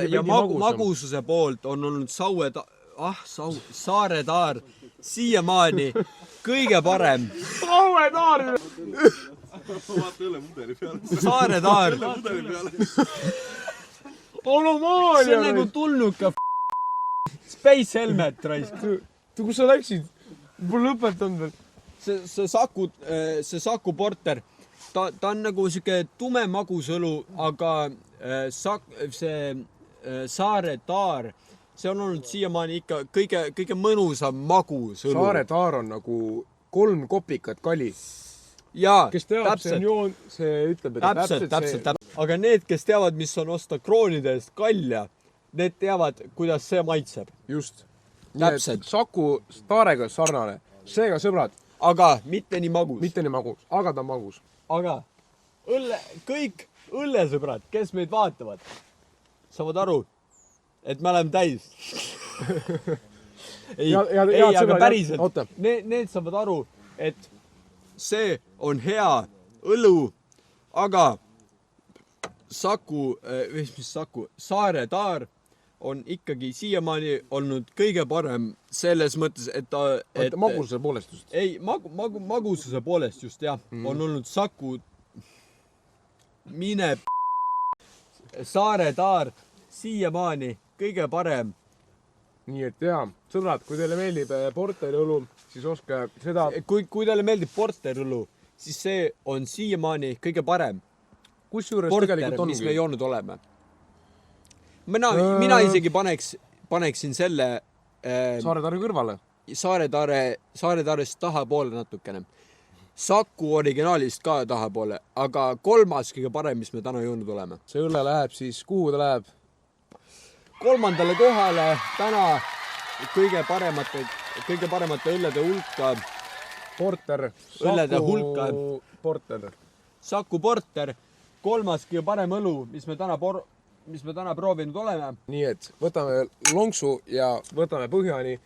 Ja magususe poolt on olnud Saare Taar siiamaani kõige parem. Saare Taar! Vaata õlle mudeli peale. Saare Taar! Olomaalia! See on nagu tulnuka Space Helmet, raisk. Kus sa läksid? Pole lõpetanud veel. See Saku porter, ta on nagu siuke tume magus õlu, aga see Saare Taar, see on olnud siiamaani ikka kõige mõnusam magus õlu. Saare Taar on nagu 3 kopikat kali. Jaa, kes teab, see on joon, see ütleb, et täpselt. Aga need, kes teavad, mis on osta kroonide eest kalja, need teavad, kuidas see maitseb. Just. Täpselt. Saku Taarega sarnane. Seega, sõbrad. Aga mitte nii magus. Mitte nii magus, aga ta on magus. Aga kõik õllesõbrad, kes meid vaatavad, saavad aru, et me oleme täis. Aga päriselt. Need saavad aru, et see on hea õlu, aga Saare Taar on ikkagi siiamaani olnud kõige parem selles mõttes, et magususe poolest just. Ei, magususe poolest just, jah. On olnud Saku Saare Taar siiamaani kõige parem. Nii et jaa, sõbrad, kui teile meeldib porteriõlu, siis oska seda... Kui teile meeldib porteriõlu, siis see on siiamaani kõige parem. Porter, mis me joonud oleme. Mina isegi paneksin selle Saare Taare kõrvale. Saare Taarest tahapoole natukene. Saku originaalist ka tahapoole, aga 3. kõige parem, mis me täna joonud oleme. See õlle läheb siis, kuhu ta läheb? 3. kohale täna kõige paremate õllede hulka. Porter. Õllede hulka. Porter. Saku porter. 3. kõige parem õlu, mis me täna proovinud oleme. Nii et võtame lonksu ja võtame põhjani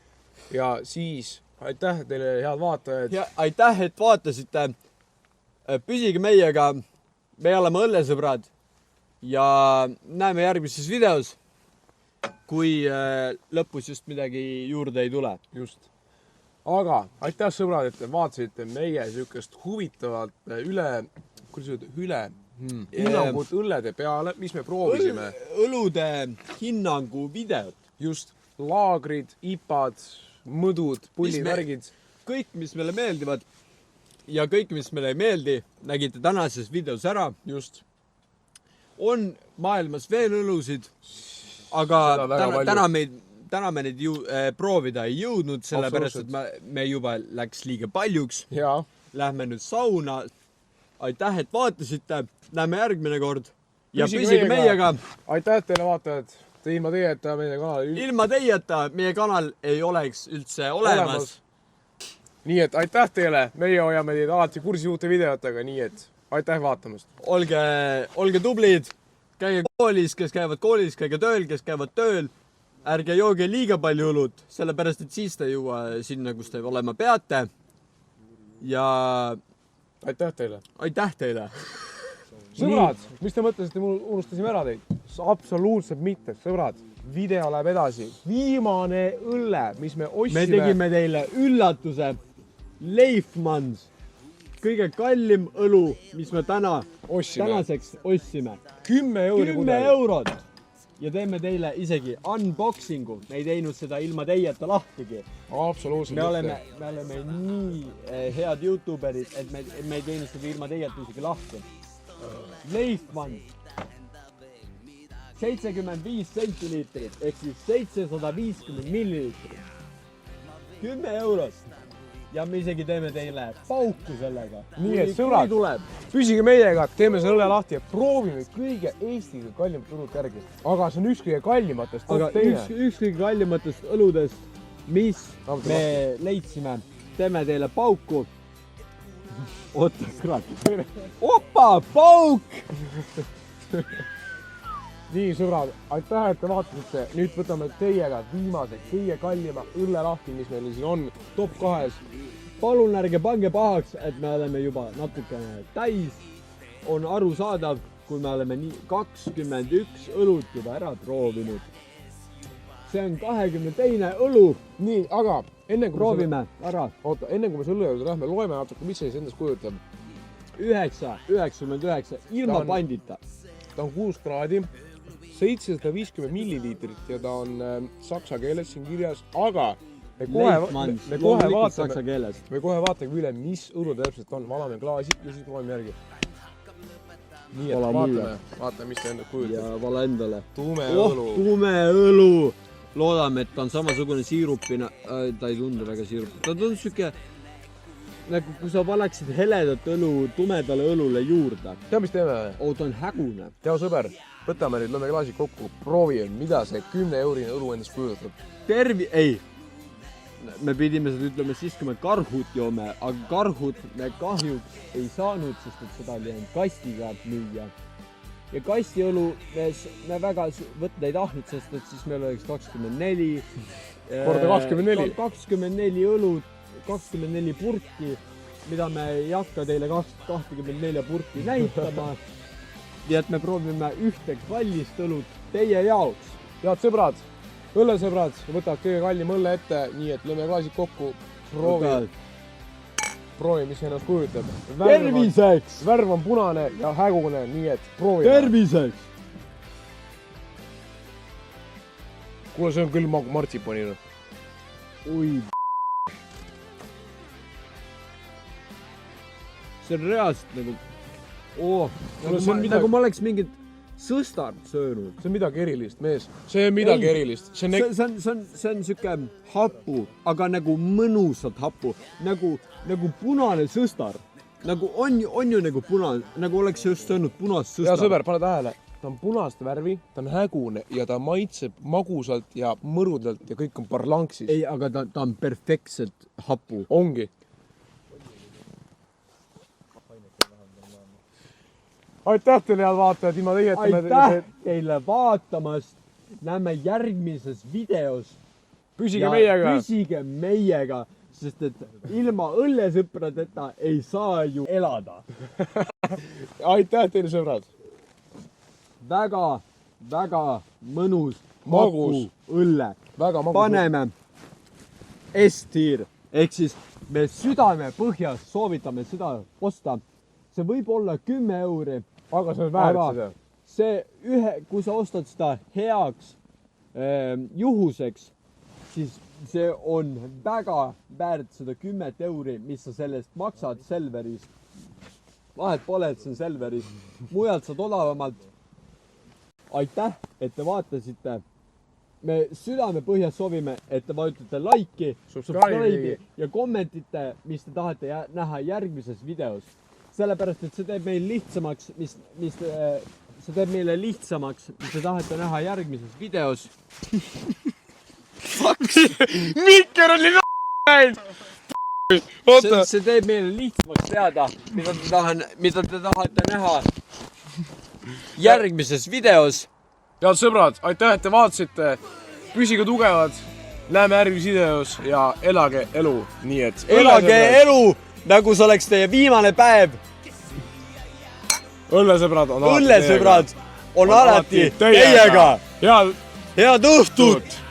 ja siis aitäh teile, head vaatajad. Ja aitäh, et vaatasite. Püsige meiega. Me oleme õllesõbrad ja näeme järgmises videos, kui lõpus just midagi juurde ei tule. Just. aga aitäh sõbrad, et te vaatasite meie sihukest huvitavat hinnangut õllede peale, mis me proovisime. Õlude hinnangu videot. Just laagrid, ipad, mõdud, pullivärgid. Kõik, mis meile meeldivad ja kõik, mis meile ei meeldi, nägite tänases videos ära. Just. On maailmas veel õlusid, aga täna me neid proovida ei jõudnud, sellepärast, et me juba läks liiga paljuks. Ja. Lähme nüüd sauna. Aitäh, et vaatasite. Näeme järgmine kord. Ja püsige meiega. Aitäh teile vaatajad. Ilma teieta meie kanal. Ilma teieta meie kanal ei oleks üldse olemas. Nii et aitäh teile. Meie hoiame teid alati kursi uute videotega. Nii et aitäh vaatamast. Olge tublid. Käige koolis, kes käivad koolis, käige tööl, kes käivad tööl. Ärge jooge liiga palju õlut, sellepärast, et siis te ei jõua sinna, kus te olema peate. Ja aitäh teile. Aitäh teile. Sõbrad, mis te mõtlesite, me unustasime ära teid? Absoluutselt mitte, sõbrad. Video läheb edasi. Viimane õlle, mis me ostsime. Me tegime teile üllatuse. Leifmanns. Kõige kallim õlu, mis me tänaseks ostsime. 10 eurot. Ja teeme teile isegi unboxingu. Me ei teinud seda ilma teieta lahtigi. Absoluutselt mitte. Me oleme nii head YouTuberid, et me ei teinud seda ilma teieta isegi lahti. Leifmanns. 75 centiliitrit, ehk siis 750 milliliitrit. 10 eurot. Ja me isegi teeme teile pauku sellega. Nii et sõbrad, püsige meiega, teeme selle õlle lahti ja proovime kõige Eestiga kallimat õlut järgi. Aga see on üks kõige kallimatest. Aga üks kõige kallimatest õludest, mis me leidsime, teeme teile pauku. Oota, kurat. Opa, pauk! Nii, sõbrad, aitäh, et te vaatasite. Nüüd võtame teiega viimase kõige kallima õlle lahti, mis meil siin on. Top 2. Palun ärge pange pahaks, et me oleme juba natukene täis. On arusaadav, kui me oleme 21 õlut juba ära proovinud. See on 22. õlu. Nii, aga enne kui proovime ära. Oota, enne kui me selle juurde lähme, loeme natuke, mis see endast kujutab. 9,99 ilma pandita. Ta on 6 kraadi. 750 milliliitrit ja ta on saksa keeles siin kirjas, aga me kohe vaatame üle, mis õlu täpselt on. Valame klaasi ja siis proovime järgi. Nii et vaatame, mis ta endast kujutab. Ja vala endale. Tume õlu. Tume õlu. Loodame, et ta on samasugune siirupina. Ta ei tundu väga siirupina. Ta tundub süke, nagu kui sa valeksid heledat õlu tumedale õlule juurde. Tea, mis teeme? Ta on hägune. Tea, sõber. Võtame nüüd, lööme klaasi kokku, proovime, mida see 10 eurine õlu endast kujutab. Ei, me pidime seda ütlema siis, kui me karhut joome, aga karhut me kahjuks ei saanud, sest et seda oli ainult kastiga müüa. Ja kastiõlu me väga võtta ei tahtnud, sest et siis meil oleks 24. Korda 24. 24 õlut, 24 purki, mida me ei hakka teile 24 purki näitama. Nii et me proovime ühte kallist õlut teie jaoks. Head sõbrad, õllesõbrad, võtavad kõige kallim õlle ette, nii et lööme klaasid kokku. Proovi, mis ennast kujutab. Terviseks! Värv on punane ja hägune, nii et proovime. Terviseks! Kuule, see on küll martsipanina. Ui. See on reaalselt nagu... nagu ma oleks mingit sõstart söönud. See on midagi erilist, mees. See on midagi erilist. See on süke hapu, aga nagu mõnusat hapu. Nagu punane sõstar. Nagu on ju nagu punane, nagu oleks just söönud punast sõstar. Ja sõber, pane tähele. Ta on punast värvi, ta on hägune ja ta maitseb magusalt ja mõrudalt ja kõik on parlanksis. Ei, aga ta on perfektselt hapu. Ongi. Aitäh teile, head vaatajad, ilma teieta. Aitäh teile vaatamast. Näeme järgmises videos. Püsige meiega. Püsige meiega, sest et ilma õllesõpradeta ei saa ju elada. Aitäh teile, sõbrad. Väga mõnus magus õlle. Väga magus. Paneme S-tiir ehk siis me südame põhjas soovitame seda osta. See võib olla 10 euri. Aga see on väärt seda. See kui sa ostad seda heaks juhuseks, siis see on väga väärt seda 10 euri, mis sa sellest maksad Selveris. Vahet pole, et see on Selveris. Mujalt saad odavamalt. Aitäh, et te vaatasite. Me südame põhjas soovime, et te vajutate like'i, subscribe'i ja kommentite, mis te tahate näha järgmises videos. Sellepärast, et see teeb meil lihtsamaks, see teeb meile lihtsamaks, mis te tahate näha järgmises videos. Mikker oli näinud! See teeb meile lihtsamaks teada, mida te tahate näha järgmises videos. Head sõbrad, aitäh, et te vaatasite. Püsige tugevad. Näeme järgmises videos ja elage elu. Nii et elage elu, nagu see oleks teie viimane päev. Õllesõbrad on alati teiega. Head Head õhtut!